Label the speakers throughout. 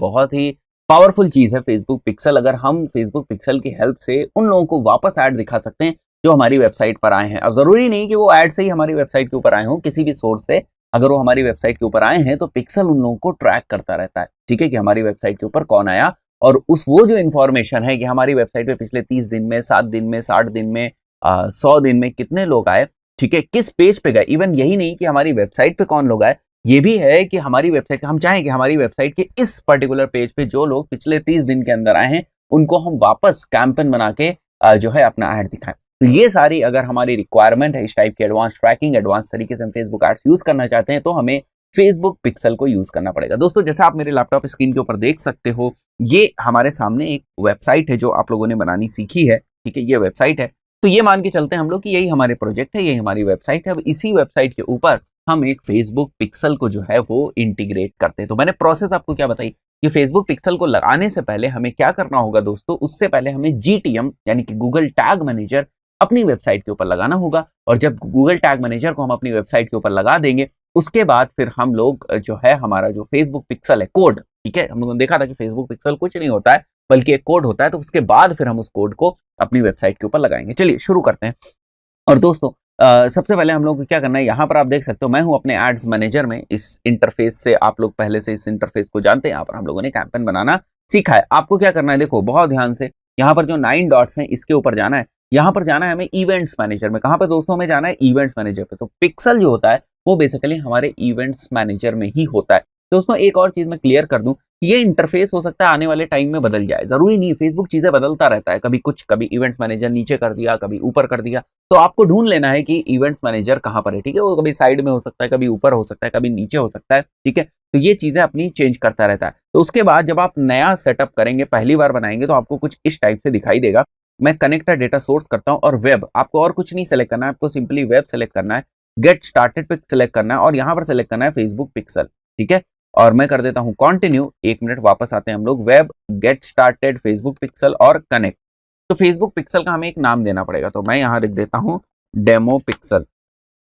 Speaker 1: बहुत ही पावरफुल चीज है फेसबुक पिक्सल। अगर हम फेसबुक पिक्सल की हेल्प से उन लोगों को वापस ऐड दिखा सकते हैं जो हमारी वेबसाइट पर आए हैं। अब जरूरी नहीं कि वो ऐड से ही हमारी वेबसाइट के ऊपर आए हों, किसी भी सोर्स से अगर वो हमारी वेबसाइट के ऊपर आए हैं तो पिक्सल उन लोगों को ट्रैक करता रहता है, ठीक है, कि हमारी वेबसाइट के ऊपर कौन आया और उस वो जो इन्फॉर्मेशन है कि हमारी वेबसाइट पे पिछले 30 दिन में, 7 दिन में, 60 दिन में, 100 दिन में कितने लोग आए, ठीक है, किस पेज पे गए। इवन यही नहीं कि हमारी वेबसाइट पे कौन लोग आए, ये भी है कि हमारी वेबसाइट, हम चाहें कि हमारी वेबसाइट के इस पर्टिकुलर पेज पे जो लोग पिछले 30 दिन के अंदर आए हैं उनको हम वापस कैंपेन बना के जो है अपना ऐड दिखाएं। तो ये सारी अगर हमारी रिक्वायरमेंट है इस टाइप की एडवांस ट्रैकिंग, एडवांस तरीके से हम फेसबुक एड्स यूज करना चाहते हैं तो हमें फेसबुक पिक्सल को यूज करना पड़ेगा। दोस्तों जैसा आप मेरे लैपटॉप स्क्रीन के ऊपर देख सकते हो, ये हमारे सामने एक वेबसाइट है जो आप लोगों ने बनानी सीखी है, ठीक है, ये वेबसाइट है। तो ये मान के चलते हैं हम लोग कि यही हमारे प्रोजेक्ट है, यही हमारी वेबसाइट है। अब इसी वेबसाइट के ऊपर हम एक फेसबुक पिक्सल को जो है वो इंटीग्रेट करते हैं। तो मैंने प्रोसेस आपको क्या बताई कि फेसबुक पिक्सल को लगाने से पहले हमें क्या करना होगा दोस्तों, उससे पहले हमें GTM यानी कि गूगल टैग मैनेजर अपनी वेबसाइट के ऊपर लगाना होगा। और जब गूगल टैग मैनेजर को हम अपनी वेबसाइट के ऊपर लगा देंगे उसके बाद फिर हम लोग जो है हमारा जो फेसबुक पिक्सल है कोड, ठीक है, हम लोगों ने देखा था कि फेसबुक पिक्सल कुछ नहीं होता है बल्कि एक कोड होता है, तो उसके बाद फिर हम उस कोड को अपनी वेबसाइट के ऊपर लगाएंगे। चलिए शुरू करते हैं। और दोस्तों सबसे पहले हम लोग को क्या करना है, यहाँ पर आप देख सकते हो मैं हूँ अपने एड्स मैनेजर में। इस इंटरफेस से आप लोग पहले से इस इंटरफेस को जानते हैं। यहाँ पर हम लोगों ने कैंपेन बनाना सीखा है। आपको क्या करना है, देखो बहुत ध्यान से, यहाँ पर जो 9 डॉट्स हैं इसके ऊपर जाना है। यहाँ पर जाना है हमें इवेंट्स मैनेजर में। कहाँ पर दोस्तों, हमें जाना है इवेंट्स मैनेजर पे। तो पिक्सल जो होता है वो बेसिकली हमारे इवेंट्स मैनेजर में ही होता है। दोस्तों एक और चीज मैं क्लियर कर दूं, ये इंटरफेस हो सकता है आने वाले टाइम में बदल जाए, जरूरी नहीं, फेसबुक चीजें बदलता रहता है, कभी कुछ, कभी इवेंट्स मैनेजर नीचे कर दिया, कभी ऊपर कर दिया। तो आपको ढूंढ लेना है कि इवेंट्स मैनेजर कहां पर है, ठीक है, वो कभी साइड में हो सकता है, कभी ऊपर हो सकता है, कभी नीचे हो सकता है, ठीक है। तो ये चीजें अपनी चेंज करता रहता है। तो उसके बाद जब आप नया सेटअप करेंगे, पहली बार बनाएंगे, तो आपको कुछ इस टाइप से दिखाई देगा। मैं कनेक्ट डेटा सोर्स करता हूं और वेब, आपको और कुछ नहीं सेलेक्ट करना है, आपको सिंपली वेब सेलेक्ट करना है, गेट स्टार्टेड पे सिलेक्ट करना है और यहां पर सिलेक्ट करना है फेसबुक पिक्सल, ठीक है। और मैं कर देता हूं कंटिन्यू। 1 मिनट, वापस आते हैं हम लोग, web, get started, Facebook pixel और कनेक्ट। तो फेसबुक पिक्सल का हमें एक नाम देना पड़ेगा, तो मैं यहां लिख देता हूं डेमो पिक्सल,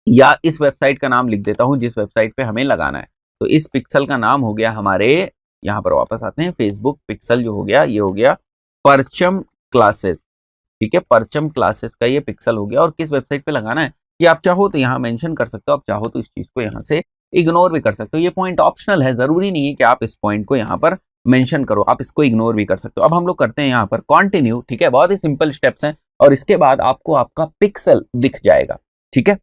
Speaker 1: या इस वेबसाइट का नाम लिख देता हूं जिस वेबसाइट पे हमें लगाना है। तो इस पिक्सल का नाम हो गया हमारे, यहां पर वापस आते हैं, फेसबुक पिक्सल जो हो गया ये हो गया परचम क्लासेस, ठीक है, परचम क्लासेस का ये पिक्सल हो गया। और किस वेबसाइट पे लगाना है ये आप चाहो तो यहाँ मेंशन कर सकते हो, आप चाहो तो इस चीज को यहाँ से इग्नोर भी कर सकते हो। ये पॉइंट ऑप्शनल है, जरूरी नहीं है कि आप इस पॉइंट को यहाँ पर मेंशन करो, आप इसको इग्नोर भी कर सकते हो। अब हम लोग करते हैं यहाँ पर कंटिन्यू, ठीक है, बहुत ही सिंपल स्टेप्स हैं और इसके बाद आपको आपका पिक्सल दिख जाएगा, ठीक है।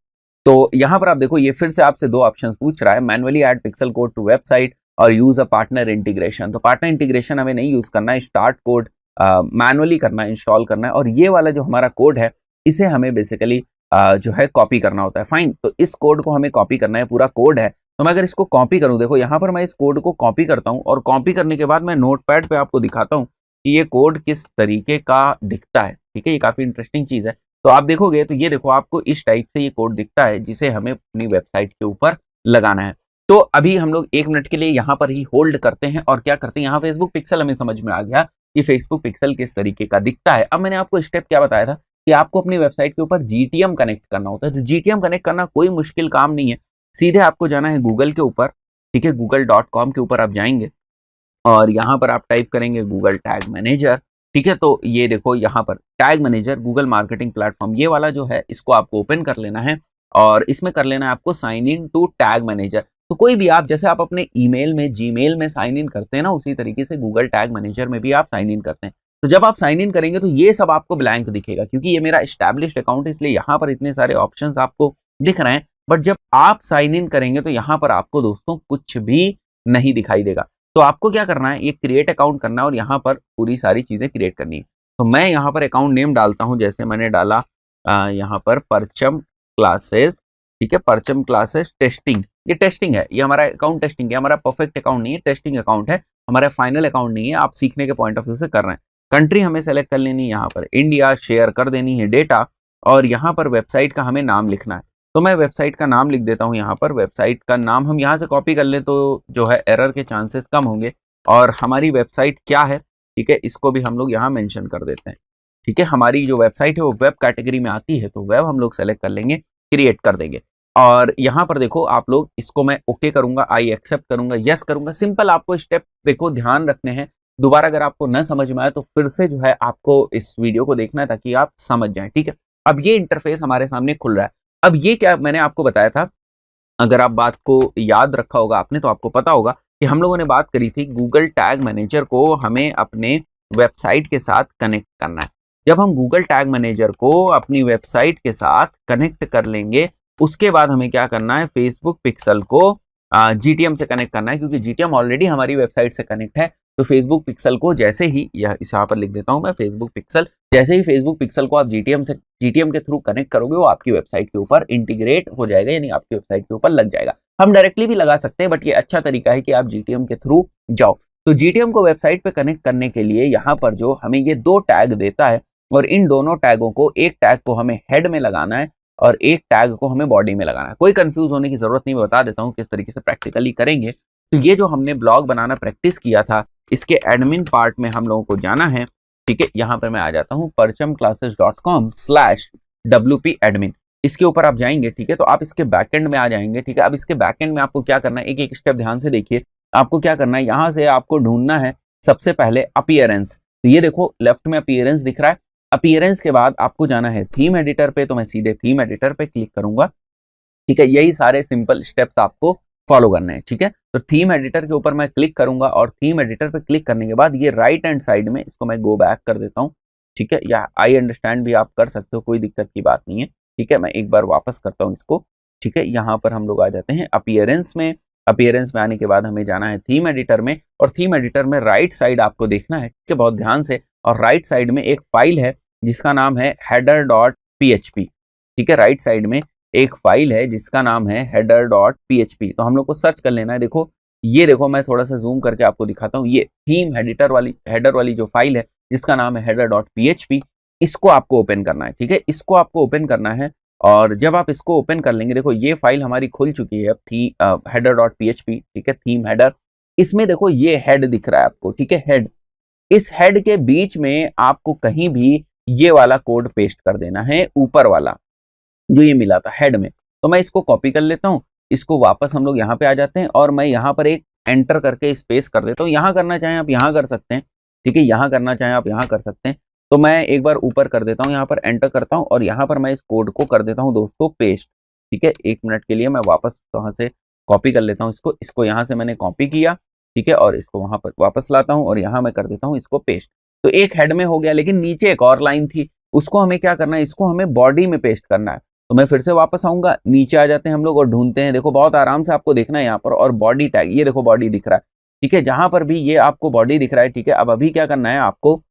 Speaker 1: तो यहाँ पर आप देखो ये फिर से आपसे 2 ऑप्शन पूछ रहा है, manually add pixel code to website और यूज अ पार्टनर इंटीग्रेशन। तो पार्टनर इंटीग्रेशन हमें नहीं यूज करना है, स्टार्ट कोड मैनुअली करना है, इंस्टॉल करना है। और ये वाला जो हमारा कोड है इसे हमें बेसिकली जो है कॉपी करना होता है। फाइन, तो इस कोड को हमें कॉपी करना है, पूरा कोड है। तो मैं अगर इसको कॉपी करूं, देखो यहाँ पर मैं इस कोड को कॉपी करता हूं और कॉपी करने के बाद मैं नोटपैड पे आपको दिखाता हूं कि ये कोड किस तरीके का दिखता है, ठीक है, ये काफी इंटरेस्टिंग चीज है। तो आप देखोगे तो ये देखो आपको इस टाइप से ये कोड दिखता है जिसे हमें अपनी वेबसाइट के ऊपर लगाना है। तो अभी हम लोग 1 मिनट के लिए यहाँ पर ही होल्ड करते हैं और क्या करते हैं, यहाँ फेसबुक पिक्सल हमें समझ में आ गया कि फेसबुक पिक्सल किस तरीके का दिखता है। अब मैंने आपको स्टेप क्या बताया था कि आपको अपनी वेबसाइट के ऊपर GTM कनेक्ट करना होता है। तो GTM कनेक्ट करना कोई मुश्किल काम नहीं है, सीधे आपको जाना है गूगल के ऊपर, ठीक है, google.com के ऊपर आप जाएंगे और यहाँ पर आप टाइप करेंगे गूगल टैग मैनेजर, ठीक है। तो ये देखो यहाँ पर tag manager Google marketing platform, ये वाला जो है इसको आपको ओपन कर लेना है और इसमें कर लेना है आपको sign in to tag manager. तो कोई भी आप, जैसे आप अपने ईमेल में, जीमेल में साइन इन करते हैं ना, उसी तरीके से गूगल टैग मैनेजर में भी आप साइन इन करते हैं। तो जब आप साइन इन करेंगे तो ये सब आपको ब्लैंक दिखेगा, क्योंकि ये मेरा एस्टैब्लिश्ड अकाउंट है इसलिए यहाँ पर इतने सारे ऑप्शंस आपको दिख रहे हैं। बट जब आप साइन इन करेंगे तो यहाँ पर आपको दोस्तों कुछ भी नहीं दिखाई देगा। तो आपको क्या करना है, ये क्रिएट अकाउंट करना है और यहाँ पर पूरी सारी चीजें क्रिएट करनी है। तो मैं यहाँ पर अकाउंट नेम डालता हूँ, जैसे मैंने डाला यहाँ पर परचम क्लासेस, ठीक है, परचम क्लासेस टेस्टिंग, ये टेस्टिंग है, ये हमारा अकाउंट टेस्टिंग है, हमारा परफेक्ट अकाउंट नहीं है, टेस्टिंग अकाउंट है, हमारा फाइनल अकाउंट नहीं है, आप सीखने के पॉइंट ऑफ व्यू से कर रहे हैं। कंट्री हमें सेलेक्ट कर लेनी है, यहाँ पर इंडिया, शेयर कर देनी है डेटा और यहाँ पर वेबसाइट का हमें नाम लिखना है। तो मैं वेबसाइट का नाम लिख देता हूँ यहाँ पर, वेबसाइट का नाम हम यहाँ से कॉपी कर लें तो जो है एरर के चांसेस कम होंगे। और हमारी वेबसाइट क्या है, ठीक है, इसको भी हम लोग यहाँ मेंशन कर देते हैं, ठीक है। हमारी जो वेबसाइट है वो वेब कैटेगरी में आती है, तो वेब हम लोग सेलेक्ट कर लेंगे, क्रिएट कर देंगे। और यहाँ पर देखो आप लोग इसको मैं ओके करूंगा, आई एक्सेप्ट करूंगा, यस करूंगा। सिंपल आपको स्टेप देखो ध्यान रखने हैं। दोबारा अगर आपको न समझ में आए तो फिर से जो है आपको इस वीडियो को देखना है ताकि आप समझ जाएं, ठीक है। अब ये इंटरफेस हमारे सामने खुल रहा है। अब ये क्या मैंने आपको बताया था, अगर आप बात को याद रखा होगा आपने तो आपको पता होगा कि हम लोगों ने बात करी थी गूगल टैग मैनेजर को हमें अपने वेबसाइट के साथ कनेक्ट करना है। जब हम गूगल टैग मैनेजर को अपनी वेबसाइट के साथ कनेक्ट कर लेंगे, उसके बाद हमें क्या करना है, फेसबुक पिक्सल को जीटीएम से कनेक्ट करना है, क्योंकि जीटीएम ऑलरेडी हमारी वेबसाइट से कनेक्ट है। तो फेसबुक पिक्सल को जैसे ही यहाँ पर लिख देता हूं मैं, फेसबुक पिक्सल, जैसे ही फेसबुक पिक्सल को आप जीटीएम के थ्रू कनेक्ट करोगे वो आपकी वेबसाइट के ऊपर इंटीग्रेट हो जाएगा, यानी आपकी वेबसाइट के ऊपर लग जाएगा। हम डायरेक्टली भी लगा सकते हैं, बट ये अच्छा तरीका है कि आप जीटीएम के थ्रू जाओ। तो जीटीएम को वेबसाइट पे कनेक्ट करने के लिए यहाँ पर जो हमें ये 2 टैग देता है, और इन दोनों टैगों को, एक टैग को हमें हेड में लगाना है और एक टैग को हमें बॉडी में लगाना है। कोई कंफ्यूज होने की जरूरत नहीं, मैं बता देता हूँ किस तरीके से प्रैक्टिकली करेंगे। तो ये जो हमने ब्लॉग बनाना प्रैक्टिस किया था, इसके एडमिन पार्ट में हम लोगों को जाना है, ठीक है। यहाँ पर मैं आ जाता हूँ perchamclasses.com/wp admin, इसके ऊपर आप जाएंगे, ठीक है। तो आप इसके बैकएंड में आ जाएंगे, ठीक है। अब इसके बैकएंड में आपको क्या करना है, एक एक स्टेप ध्यान से देखिए। आपको क्या करना है, यहाँ से आपको ढूंढना है सबसे पहले अपीयरेंस। तो ये देखो लेफ्ट में अपीयरेंस दिख रहा है। अपीयरेंस के बाद आपको जाना है थीम एडिटर पे, तो मैं सीधे थीम एडिटर पे क्लिक करूंगा, ठीक है। यही सारे सिंपल स्टेप्स आपको फॉलो करने हैं, ठीक है। तो थीम एडिटर के ऊपर मैं क्लिक करूंगा, और थीम एडिटर पे क्लिक करने के बाद ये राइट हैंड साइड में, इसको मैं गो बैक कर देता हूँ, ठीक है। या आई अंडरस्टैंड भी आप कर सकते हो, कोई दिक्कत की बात नहीं है, ठीक है। मैं एक बार वापस करता हूँ इसको, ठीक है। यहाँ पर हम लोग आ जाते हैं अपीयरेंस में। अपीयरेंस में आने के बाद हमें जाना है थीम एडिटर में, और थीम एडिटर में राइट साइड आपको देखना है, ठीक है, बहुत ध्यान से। और राइट साइड में एक फाइल है जिसका नाम है header.php, ठीक है। राइट साइड में एक फाइल है जिसका नाम है header.php, तो हम लोग को सर्च कर लेना है। देखो ये देखो, मैं थोड़ा सा जूम करके आपको दिखाता हूँ, ये थीम हेडर वाली जो फाइल है जिसका नाम है header.php, इसको आपको ओपन करना है, ठीक है। इसको आपको ओपन करना है, और जब आप इसको ओपन कर लेंगे, देखो ये फाइल हमारी खुल चुकी है अब header.php, ठीक है, थीम हेडर। इसमें देखो ये हेड दिख रहा है आपको, ठीक है, हेड। इस हेड के बीच में आपको कहीं भी ये वाला कोड पेस्ट कर देना है, ऊपर वाला जो ये मिला था हेड में। तो मैं इसको कॉपी कर लेता हूँ, इसको वापस हम लोग यहाँ पे आ जाते हैं, और मैं यहाँ पर एक एंटर करके स्पेस कर देता हूँ। यहाँ करना चाहें आप यहाँ कर सकते हैं, ठीक है, यहाँ करना चाहें आप यहाँ कर सकते हैं। तो मैं एक बार ऊपर कर देता हूँ, यहाँ पर एंटर करता हूँ, और यहाँ पर मैं इस कोड को कर देता हूँ दोस्तों पेस्ट, ठीक है। 1 मिनट के लिए मैं वापस वहाँ से कॉपी कर लेता हूँ इसको यहाँ से मैंने कॉपी किया, ठीक है, और इसको वहाँ पर वापस लाता हूँ, और यहाँ मैं कर देता हूँ इसको पेस्ट। तो एक हेड में हो गया, लेकिन नीचे एक और लाइन थी, उसको हमें क्या करना है, इसको हमें बॉडी में पेस्ट करना है। तो मैं फिर से वापस आऊंगा, नीचे आ जाते हैं हम लोग और ढूंढते हैं। देखो बहुत आराम से आपको देखना है यहाँ पर, और बॉडी टैग, ये देखो बॉडी दिख रहा है, ठीक है। जहां पर भी ये आपको बॉडी दिख रहा है, ठीक है। अब अभी क्या करना है आपको,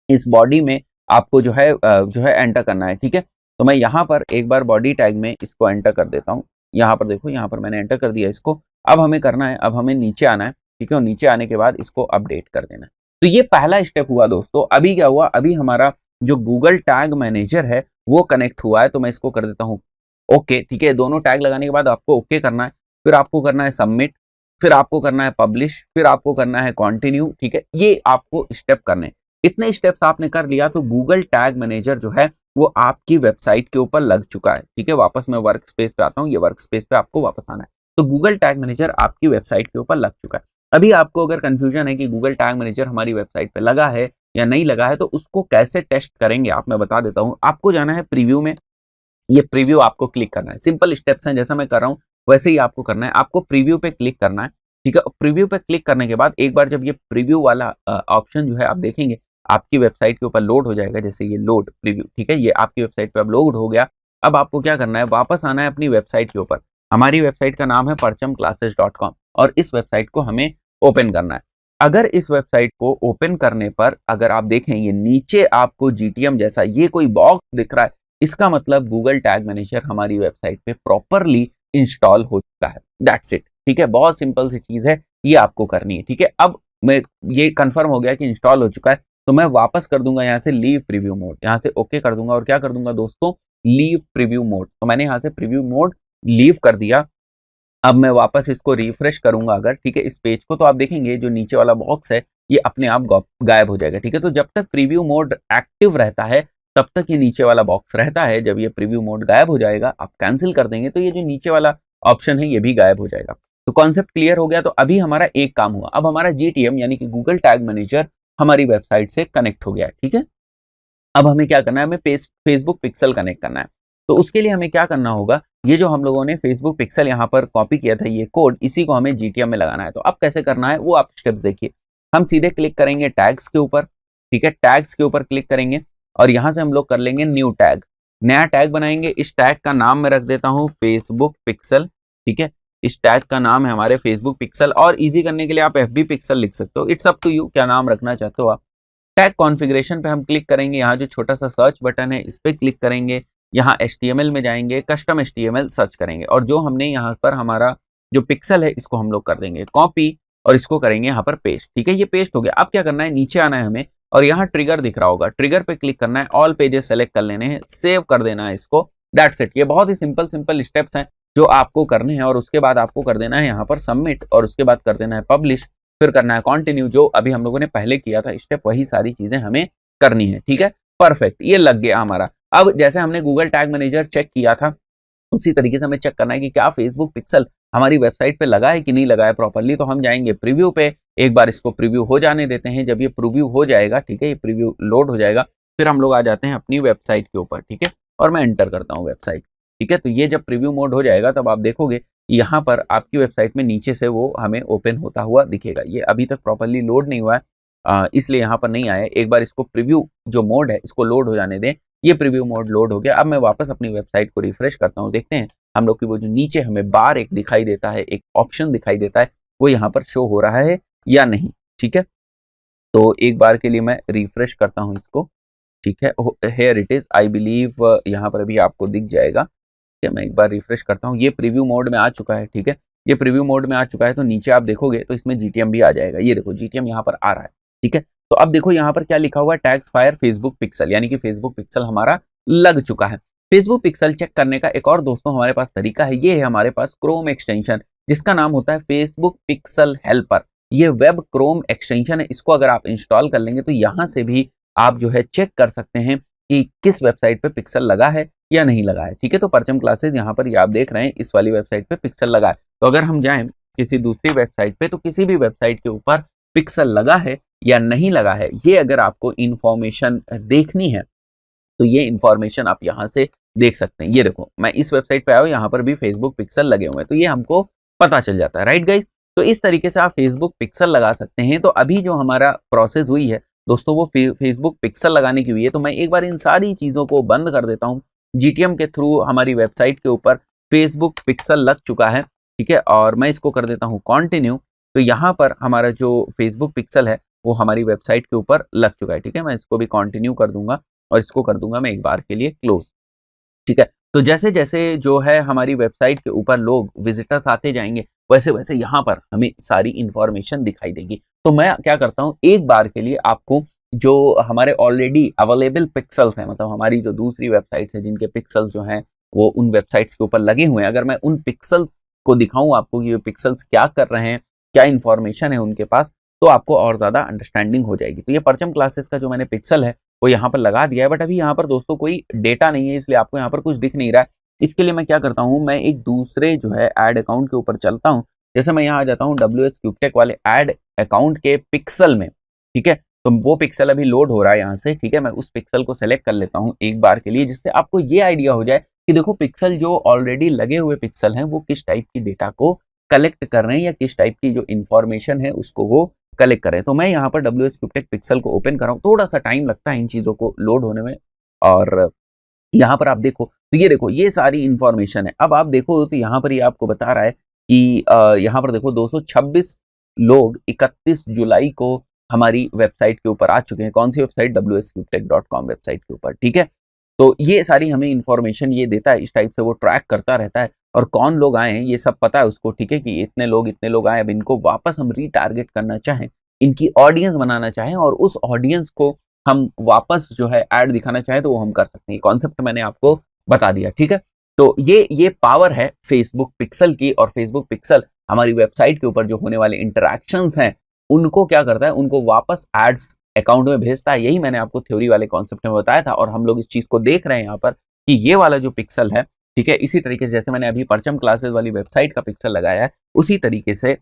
Speaker 1: इस बॉडी में आपको जो है एंटर करना है, ठीक है। तो मैं यहाँ पर एक बार बॉडी टैग में इसको एंटर कर देता हूँ। यहाँ पर देखो, यहाँ पर मैंने एंटर कर दिया इसको। अब हमें करना है, अब हमें नीचे आना है, ठीक है, और नीचे आने के बाद इसको अपडेट कर देना है। तो ये पहला स्टेप हुआ दोस्तों। अभी क्या हुआ, अभी हमारा जो गूगल टैग मैनेजर है वो कनेक्ट हुआ है। तो मैं इसको कर देता हूँ ओके, ठीक है। दोनों टैग लगाने के बाद आपको ओके करना है, फिर आपको करना है सबमिट, फिर आपको करना है पब्लिश, फिर आपको करना है कंटिन्यू, ठीक है। ये आपको स्टेप करने, इतने स्टेप्स आपने कर लिया तो गूगल टैग मैनेजर जो है वो आपकी वेबसाइट के ऊपर लग चुका है, ठीक है। वापस मैं वर्क स्पेस पे आता हूँ, ये वर्क स्पेस पे आपको वापस आना है। तो गूगल टैग मैनेजर आपकी वेबसाइट के ऊपर लग चुका है। अभी आपको अगर कंफ्यूजन है कि गूगल टैग मैनेजर हमारी वेबसाइट पे लगा है या नहीं लगा है, तो उसको कैसे टेस्ट करेंगे आप, मैं बता देता हूँ। आपको जाना है प्रीव्यू में, ये प्रीव्यू आपको क्लिक करना है। सिंपल स्टेप्स हैं, जैसा मैं कर रहा हूँ वैसे ही आपको करना है। आपको प्रीव्यू पे क्लिक करना है, ठीक है। प्रीव्यू पे क्लिक करने के बाद एक बार जब ये प्रीव्यू वाला ऑप्शन जो है आप देखेंगे, आपकी वेबसाइट के ऊपर लोड हो जाएगा। जैसे ये लोड प्रीव्यू, ठीक है, ये आपकी वेबसाइट पे अब लोड हो गया। अब आपको क्या करना है, वापस आना है अपनी वेबसाइट के ऊपर। हमारी वेबसाइट का नाम है perchamclasses.com, और इस वेबसाइट को हमें ओपन करना है। अगर इस वेबसाइट को ओपन करने पर अगर आप देखें ये नीचे आपको जीटीएम जैसा ये कोई बॉक्स दिख रहा है, इसका मतलब गूगल टैग मैनेजर हमारी वेबसाइट पे प्रॉपरली इंस्टॉल हो चुका है। दैट्स इट, ठीक है। बहुत सिंपल सी चीज है, ये आपको करनी है, ठीक है। अब मैं ये कंफर्म हो गया कि इंस्टॉल हो चुका है, तो मैं वापस कर दूंगा यहाँ से लीव प्रीव्यू मोड, यहाँ से ओके कर दूंगा, और क्या कर दूंगा दोस्तों, लीव प्रीव्यू मोड। तो मैंने यहाँ से प्रीव्यू मोड लीव कर दिया। अब मैं वापस इसको रिफ्रेश करूंगा अगर, ठीक है, इस पेज को, तो आप देखेंगे जो नीचे वाला बॉक्स है ये अपने आप गायब हो जाएगा, ठीक है। तो जब तक प्रीव्यू मोड एक्टिव रहता है तब तक ये नीचे वाला बॉक्स रहता है। जब ये प्रीव्यू मोड गायब हो जाएगा, आप कैंसिल कर देंगे, तो ये जो नीचे वाला ऑप्शन है ये भी गायब हो जाएगा। तो कॉन्सेप्ट क्लियर हो गया। तो अभी हमारा एक काम हुआ, अब हमारा GTM यानी कि गूगल टैग मैनेजर हमारी वेबसाइट से कनेक्ट हो गया है। ठीक है, अब हमें क्या करना है, हमें फेसबुक पिक्सल कनेक्ट करना है। तो उसके लिए हमें क्या करना होगा, ये जो हम लोगों ने फेसबुक पिक्सल यहाँ पर कॉपी किया था ये कोड, इसी को हमें GTM में लगाना है। तो अब कैसे करना है वो आप स्टेप्स देखिए। हम सीधे क्लिक करेंगे टैग्स के ऊपर। ठीक है, टैग्स के ऊपर क्लिक करेंगे और यहाँ से हम लोग कर लेंगे न्यू टैग, नया टैग बनाएंगे। इस टैग का नाम मैं रख देता हूँ फेसबुक पिक्सल। ठीक है, इस टैग का नाम है हमारे फेसबुक पिक्सल, और इजी करने के लिए आप FB पिक्सल लिख सकते हो। इट्स अप टू यू क्या नाम रखना चाहते हो आप। टैग कॉन्फ़िगरेशन पे हम क्लिक करेंगे, यहाँ जो छोटा सा सर्च बटन है इस पे क्लिक करेंगे, यहाँ HTML में जाएंगे, कस्टम HTML सर्च करेंगे और जो हमने यहाँ पर हमारा जो पिक्सल है इसको हम लोग कर देंगे कॉपी और इसको करेंगे यहाँ पर पेस्ट। ठीक है, ये पेस्ट हो गया। अब क्या करना है, नीचे आना है हमें और यहाँ ट्रिगर दिख रहा होगा, ट्रिगर पे क्लिक करना है, ऑल पेजेस सेलेक्ट कर लेने हैं, सेव कर देना है इसको। That's it. ये बहुत ही सिंपल स्टेप्स हैं जो आपको करने हैं और उसके बाद आपको कर देना है यहाँ पर सबमिट और उसके बाद कर देना है पब्लिश, फिर करना है कंटिन्यू। जो अभी हम लोगों ने पहले किया था स्टेप, वही सारी चीजें हमें करनी है। ठीक है, परफेक्ट, ये लग गया हमारा। अब जैसे हमने गूगल टैग मैनेजर चेक किया था, उसी तरीके से हमें चेक करना है कि क्या फेसबुक पिक्सल हमारी वेबसाइट पे लगा है कि नहीं लगा है प्रॉपर्ली। तो हम जाएंगे प्रीव्यू पे, एक बार इसको प्रीव्यू हो जाने देते हैं। जब ये प्रीव्यू हो जाएगा, ठीक है, ये प्रीव्यू लोड हो जाएगा, फिर हम लोग आ जाते हैं अपनी वेबसाइट के ऊपर। ठीक है, और मैं एंटर करता हूँ वेबसाइट। ठीक है, तो ये जब प्रीव्यू मोड हो जाएगा तब आप देखोगे यहाँ पर आपकी वेबसाइट में नीचे से वो हमें ओपन होता हुआ दिखेगा। ये अभी तक प्रॉपर्ली लोड नहीं हुआ है, इसलिए यहाँ पर नहीं आया। एक बार इसको प्रीव्यू जो मोड है इसको लोड हो जाने दें। ये प्रीव्यू मोड लोड हो गया। अब मैं वापस अपनी वेबसाइट को रिफ्रेश करता हूँ, देखते हैं हम लोग की वो जो नीचे हमें बार एक दिखाई देता है, एक ऑप्शन दिखाई देता है, वो यहाँ पर शो हो रहा है या नहीं। ठीक है, तो एक बार के लिए मैं रिफ्रेश करता हूँ इसको। ठीक है, here it is, I believe यहाँ पर अभी आपको दिख जाएगा। ठीक है, मैं एक बार रिफ्रेश करता हूँ, ये प्रीव्यू मोड में आ चुका है। ठीक है, ये प्रीव्यू मोड में आ चुका है। तो नीचे आप देखोगे तो इसमें GTM भी आ जाएगा। ये देखो GTM यहाँ पर आ रहा है। ठीक है, तो अब देखो यहाँ पर क्या लिखा हुआ है, टैग्स फायर फेसबुक पिक्सल, यानी कि फेसबुक पिक्सल हमारा लग चुका है। फेसबुक पिक्सल चेक करने का एक और दोस्तों हमारे पास तरीका है, ये है हमारे पास क्रोम एक्सटेंशन, जिसका नाम होता है फेसबुक पिक्सल हेल्पर। ये वेब क्रोम एक्सटेंशन है, इसको अगर आप इंस्टॉल कर लेंगे तो यहाँ से भी आप जो है चेक कर सकते हैं कि किस वेबसाइट पे पिक्सल लगा है या नहीं लगा है। ठीक है, तो परचम क्लासेस यहाँ पर ये आप देख रहे हैं, इस वाली वेबसाइट पे पिक्सल लगा है। तो अगर हम जाएं किसी दूसरी वेबसाइट पे, तो किसी भी वेबसाइट के ऊपर पिक्सल लगा है या नहीं लगा है, ये अगर आपको इंफॉर्मेशन देखनी है तो ये इंफॉर्मेशन आप यहाँ से देख सकते हैं। ये देखो मैं इस वेबसाइट पे आया हूँ, यहाँ पर भी फेसबुक पिक्सल लगे हुए हैं, तो ये हमको पता चल जाता है। राइट गाइज, तो इस तरीके से आप फेसबुक पिक्सल लगा सकते हैं। तो अभी जो हमारा प्रोसेस हुई है दोस्तों, वो फेसबुक पिक्सल लगाने की हुई है। तो मैं एक बार इन सारी चीज़ों को बंद कर देता हूँ। GTM के थ्रू हमारी वेबसाइट के ऊपर फेसबुक पिक्सल लग चुका है। ठीक है, और मैं इसको कर देता हूँ कंटिन्यू। तो यहाँ पर हमारा जो फेसबुक पिक्सल है वो हमारी वेबसाइट के ऊपर लग चुका है। ठीक है, मैं इसको भी कंटिन्यू कर दूंगा और इसको कर दूंगा मैं एक बार के लिए क्लोज। ठीक है, तो जैसे जैसे जो है हमारी वेबसाइट के ऊपर लोग विजिटर्स आते जाएंगे, वैसे वैसे यहाँ पर हमें सारी इंफॉर्मेशन दिखाई देगी। तो मैं क्या करता हूँ, एक बार के लिए आपको जो हमारे ऑलरेडी अवेलेबल पिक्सल्स हैं, मतलब हमारी जो दूसरी वेबसाइट्स हैं जिनके पिक्सल्स जो हैं वो उन वेबसाइट्स के ऊपर लगे हुए हैं, अगर मैं उन पिक्सल्स को दिखाऊं आपको कि ये पिक्सल्स क्या कर रहे हैं, क्या इंफॉर्मेशन है उनके पास, तो आपको और ज़्यादा अंडरस्टैंडिंग हो जाएगी। तो ये परचम क्लासेस का जो मैंने पिक्सल है वो यहाँ पर लगा दिया है, बट अभी यहाँ पर दोस्तों कोई डेटा नहीं है, इसलिए आपको यहाँ पर कुछ दिख नहीं रहा है। इसके लिए मैं क्या करता हूँ, मैं एक दूसरे जो है ऐड अकाउंट के ऊपर चलता हूँ। जैसे मैं यहाँ आ जाता हूँ WS क्यूबटेक वाले ऐड अकाउंट के पिक्सल में। ठीक है, तो वो पिक्सल अभी लोड हो रहा है यहाँ से। ठीक है, मैं उस पिक्सल को सेलेक्ट कर लेता हूँ एक बार के लिए, जिससे आपको ये आइडिया हो जाए कि देखो पिक्सल जो ऑलरेडी लगे हुए पिक्सल हैं वो किस टाइप की डेटा को कलेक्ट कर रहे हैं या किस टाइप की जो इन्फॉर्मेशन है उसको वो कलेक्ट करें। तो मैं यहाँ पर WS क्यूबटेक पिक्सल को ओपन कर रहा हूँ, थोड़ा सा टाइम लगता है इन चीज़ों को लोड होने में। और यहाँ पर आप देखो तो ये देखो ये सारी इंफॉर्मेशन है। अब आप देखो तो यहाँ पर ये आपको बता रहा है कि यहाँ पर देखो 226 लोग 31 जुलाई को हमारी वेबसाइट के ऊपर आ चुके हैं। कौन सी वेबसाइट, wsqtech.com वेबसाइट के ऊपर। ठीक है, तो ये सारी हमें इंफॉर्मेशन ये देता है, इस टाइप से वो ट्रैक करता रहता है और कौन लोग आए हैं ये सब पता है उसको। ठीक है, कि इतने लोग आए, अब इनको वापस हम रीटारगेट करना चाहें, इनकी ऑडियंस बनाना चाहें और उस ऑडियंस को हम वापस जो है ऐड दिखाना चाहें तो वो हम कर सकते हैं। कॉन्सेप्ट मैंने आपको बता दिया। ठीक है, तो ये पावर है फेसबुक पिक्सल की, और फेसबुक पिक्सल हमारी वेबसाइट के ऊपर जो होने वाले इंटरैक्शंस हैं उनको क्या करता है, उनको वापस एड्स अकाउंट में भेजता है। यही मैंने आपको थ्योरी वाले कॉन्सेप्ट में बताया था और हम लोग इस चीज को देख रहे हैं यहाँ पर कि ये वाला जो पिक्सल है, ठीक है, इसी तरीके से जैसे मैंने अभी परचम क्लासेस वाली वेबसाइट का पिक्सल लगाया है, उसी तरीके से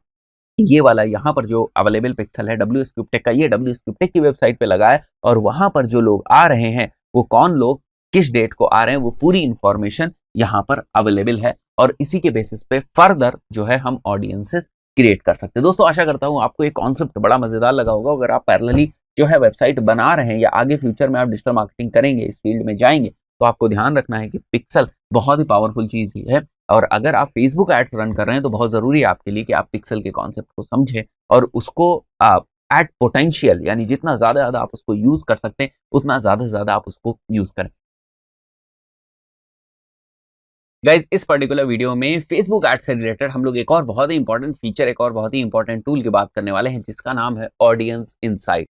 Speaker 1: ये वाला यहाँ पर जो अवेलेबल पिक्सल है डब्ल्यू स्क्रिप्टेक का, ये डब्ल्यू स्क्रिप्टेक की वेबसाइट पे लगा है और वहां पर जो लोग आ रहे हैं वो कौन लोग किस डेट को आ रहे हैं वो पूरी इंफॉर्मेशन यहाँ पर अवेलेबल है और इसी के बेसिस पे फर्दर जो है हम ऑडियंसेस क्रिएट कर सकते हैं। दोस्तों आशा करता हूँ आपको ये कॉन्सेप्ट बड़ा मजेदार लगा होगा। अगर आप पैरेलली जो है वेबसाइट बना रहे हैं या आगे फ्यूचर में आप डिजिटल मार्केटिंग करेंगे, इस फील्ड में जाएंगे, तो आपको ध्यान रखना है कि पिक्सल बहुत ही पावरफुल चीज ही है और अगर आप फेसबुक एड्स रन कर रहे हैं तो बहुत जरूरी है आपके लिए कि आप पिक्सल के कॉन्सेप्ट को समझें और उसको आप एट पोटेंशियल यानी जितना ज्यादा आप उसको यूज कर सकते हैं उतना ज्यादा से ज्यादा आप उसको यूज करें। गाइज इस पर्टिकुलर वीडियो में फेसबुक एड से रिलेटेड हम लोग एक और बहुत ही इंपॉर्टेंट फीचर, एक और बहुत ही इंपॉर्टेंट टूल की बात करने वाले हैं जिसका नाम है ऑडियंस इनसाइट।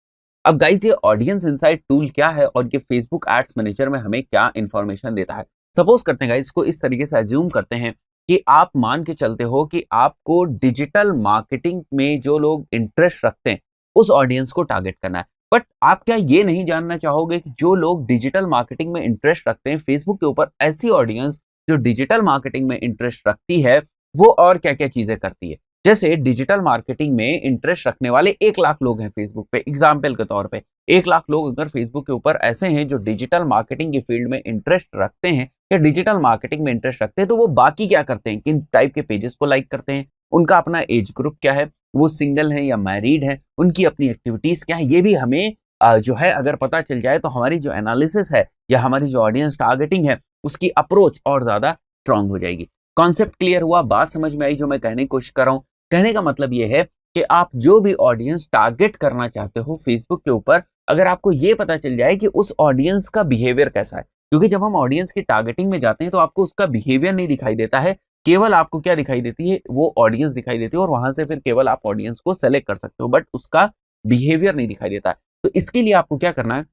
Speaker 1: अब गाइज ये ऑडियंस इनसाइट टूल क्या है और ये फेसबुक एड्स मैनेजर में हमें क्या इंफॉर्मेशन देता है। सपोज करते हैं गाइज, इसको इस तरीके से अज्यूम करते हैं कि आप मान के चलते हो कि आपको डिजिटल मार्केटिंग में जो लोग इंटरेस्ट रखते हैं उस ऑडियंस को टारगेट करना है। बट आप क्या ये नहीं जानना चाहोगे कि जो लोग डिजिटल मार्केटिंग में इंटरेस्ट रखते हैं फेसबुक के ऊपर, ऐसी ऑडियंस जो डिजिटल मार्केटिंग में इंटरेस्ट रखती है वो और क्या क्या चीजें करती है। जैसे डिजिटल मार्केटिंग में इंटरेस्ट रखने वाले 1 लाख लोग हैं फेसबुक पे, एग्जाम्पल के तौर पे 1 लाख लोग अगर फेसबुक के ऊपर ऐसे हैं जो डिजिटल मार्केटिंग की फील्ड में इंटरेस्ट रखते हैं या डिजिटल मार्केटिंग में इंटरेस्ट रखते हैं, तो वो बाकी क्या करते हैं, किन टाइप के पेजेस को लाइक करते हैं, उनका अपना एज ग्रुप क्या है, वो सिंगल है या मैरिड है, उनकी अपनी एक्टिविटीज क्या है, ये भी हमें जो है अगर पता चल जाए तो हमारी जो एनालिसिस है या हमारी जो ऑडियंस टारगेटिंग है उसकी अप्रोच और ज्यादा स्ट्रांग हो जाएगी। कॉन्सेप्ट क्लियर हुआ, बात समझ में आई जो मैं कहने की कोशिश कर रहा हूं। कहने का मतलब यह है कि आप जो भी ऑडियंस टारगेट करना चाहते हो फेसबुक के ऊपर, अगर आपको यह पता चल जाए कि उस ऑडियंस का बिहेवियर कैसा है, क्योंकि जब हम ऑडियंस की टारगेटिंग में जाते हैं तो आपको उसका बिहेवियर नहीं दिखाई देता है, केवल आपको क्या दिखाई देती है, वो ऑडियंस दिखाई देती है और वहां से फिर केवल आप ऑडियंस को सेलेक्ट कर सकते हो बट उसका बिहेवियर नहीं दिखाई देता है। तो इसके लिए आपको क्या करना है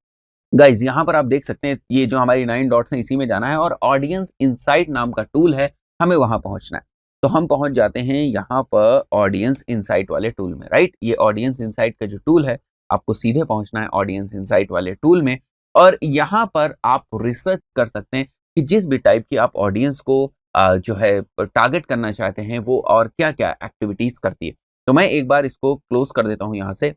Speaker 1: गाइज, यहां पर आप देख सकते हैं ये जो हमारी 9 डॉट्स हैं इसी में जाना है और ऑडियंस इनसाइट नाम का टूल है, हमें वहां पहुंचना है। तो हम पहुंच जाते हैं यहां पर ऑडियंस इनसाइट वाले टूल में, राइट। ये ऑडियंस इनसाइट का जो टूल है आपको सीधे पहुंचना है ऑडियंस इनसाइट वाले टूल में और यहां पर आप रिसर्च कर सकते हैं कि जिस भी टाइप की आप ऑडियंस को जो है टारगेट करना चाहते हैं वो और क्या क्या एक्टिविटीज करती है। तो मैं एक बार इसको क्लोज कर देता हूं यहां से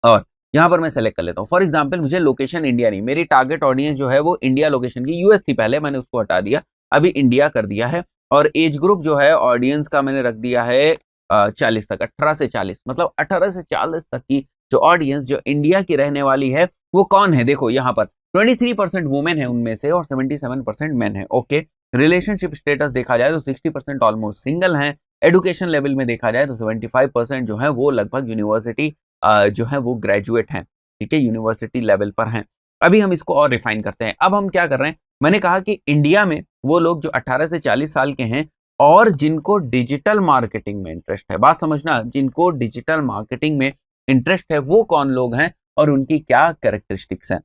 Speaker 1: और यहाँ पर मैं सेलेक्ट कर लेता हूँ। फॉर एग्जांपल मुझे लोकेशन इंडिया नहीं, मेरी टारगेट ऑडियंस जो है वो इंडिया लोकेशन की, यूएस थी पहले, मैंने उसको हटा दिया, अभी इंडिया कर दिया है और एज ग्रुप जो है ऑडियंस का मैंने रख दिया है 40 तक, 18 से 40, मतलब 18 से 40 तक की जो ऑडियंस जो इंडिया की रहने वाली है वो कौन है। देखो यहाँ पर 23% वुमेन है उनमें से और 77% मेन है। ओके, रिलेशनशिप स्टेटस देखा जाए तो 60% ऑलमोस्ट सिंगल हैं। एडुकेशन लेवल में देखा जाए तो 75% जो है वो लगभग यूनिवर्सिटी जो है वो ग्रेजुएट हैं, ठीक है, यूनिवर्सिटी लेवल पर हैं। अभी हम इसको और रिफाइन करते हैं। अब हम क्या कर रहे हैं, मैंने कहा कि इंडिया में वो लोग जो 18 से 40 साल के हैं और जिनको डिजिटल मार्केटिंग में इंटरेस्ट है, बात समझना, जिनको डिजिटल मार्केटिंग में इंटरेस्ट है वो कौन लोग हैं और उनकी क्या कैरेक्टरिस्टिक्स हैं।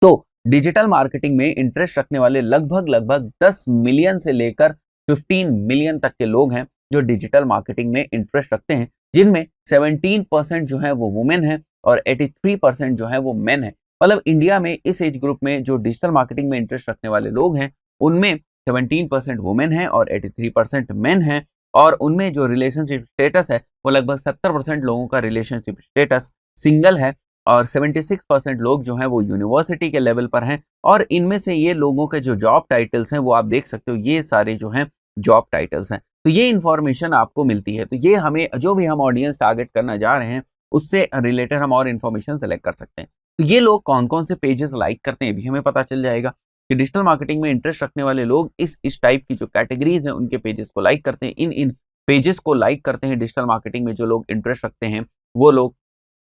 Speaker 1: तो डिजिटल मार्केटिंग में इंटरेस्ट रखने वाले लगभग 10 मिलियन से लेकर 15 मिलियन तक के लोग हैं जो डिजिटल मार्केटिंग में इंटरेस्ट रखते हैं, जिनमें 17% जो है वो वुमेन है और 83% जो है वो मेन है। मतलब इंडिया में इस एज ग्रुप में जो डिजिटल मार्केटिंग में इंटरेस्ट रखने वाले लोग हैं उनमें 17% वुमेन है और 83% मेन है और उनमें जो रिलेशनशिप स्टेटस है वो लगभग 70% लोगों का रिलेशनशिप स्टेटस सिंगल है और 76% लोग जो हैं वो यूनिवर्सिटी के लेवल पर हैं और इनमें से ये लोगों के जो जॉब टाइटल्स हैं वो आप देख सकते हो, ये सारे जो हैं जॉब टाइटल्स हैं। तो ये इन्फॉर्मेशन आपको मिलती है, तो ये हमें जो भी हम ऑडियंस टारगेट करना जा रहे हैं उससे रिलेटेड हम और इन्फॉर्मेशन सेलेक्ट कर सकते हैं। तो ये लोग कौन कौन से पेजेस लाइक करते हैं भी हमें पता चल जाएगा कि डिजिटल मार्केटिंग में इंटरेस्ट रखने वाले लोग इस टाइप की जो कैटेगरीज हैं उनके पेजेस को लाइक करते हैं, इन पेजेस को लाइक करते हैं। डिजिटल मार्केटिंग में जो लोग इंटरेस्ट रखते हैं वो लोग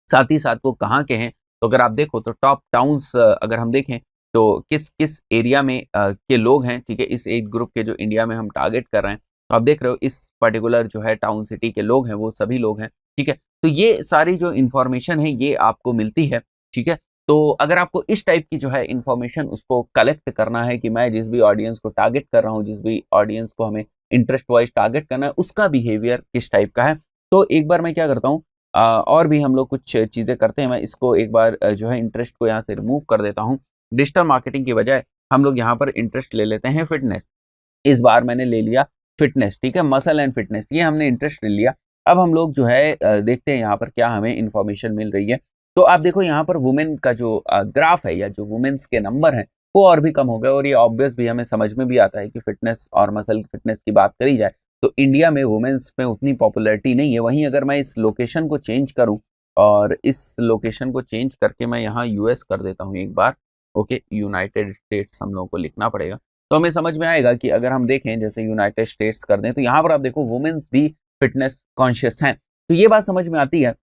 Speaker 1: साथ ही साथ वो कहाँ के हैं, तो अगर आप देखो तो टॉप टाउन्स अगर हम देखें तो किस किस एरिया में के लोग हैं, ठीक है, इस एज ग्रुप के जो इंडिया में हम टारगेट कर रहे हैं, तो आप देख रहे हो इस पर्टिकुलर जो है टाउन सिटी के लोग हैं वो सभी लोग हैं, ठीक है। तो ये सारी जो इन्फॉर्मेशन है ये आपको मिलती है, ठीक है। तो अगर आपको इस टाइप की जो है इन्फॉर्मेशन उसको कलेक्ट करना है कि मैं जिस भी ऑडियंस को टारगेट कर रहा हूँ, जिस भी ऑडियंस को हमें इंटरेस्ट वाइज टारगेट करना है उसका बिहेवियर किस टाइप का है, तो एक बार मैं क्या करता हूँ और भी हम लोग कुछ चीज़ें करते हैं। मैं इसको एक बार जो है इंटरेस्ट को यहाँ से रिमूव कर देता हूँ। डिजिटल मार्केटिंग की बजाय हम लोग यहाँ पर इंटरेस्ट ले लेते हैं फिटनेस। इस बार मैंने ले लिया फिटनेस, ठीक है, मसल एंड फिटनेस, ये हमने इंटरेस्ट ले लिया। अब हम लोग जो है देखते हैं यहाँ पर क्या हमें इन्फॉर्मेशन मिल रही है। तो आप देखो यहाँ पर वुमेन का जो ग्राफ है या जो वुमेन्स के नंबर हैं वो और भी कम हो गए, और ये ऑब्वियस भी हमें समझ में भी आता है कि फिटनेस और मसल फिटनेस की बात करी जाए तो इंडिया में वुमेन्स में उतनी पॉपुलैरिटी नहीं है। वहीं अगर मैं इस लोकेशन को चेंज करूं और इस लोकेशन को चेंज करके मैं यहाँ यूएस कर देता हूँ एक बार, ओके, यूनाइटेड स्टेट्स हम लोगों को लिखना पड़ेगा, तो हमें समझ में आएगा कि अगर हम देखें जैसे यूनाइटेड स्टेट्स कर दें तो यहाँ पर आप देखो वुमेन्स भी फिटनेस कॉन्शियस हैं। तो ये बात समझ में आती है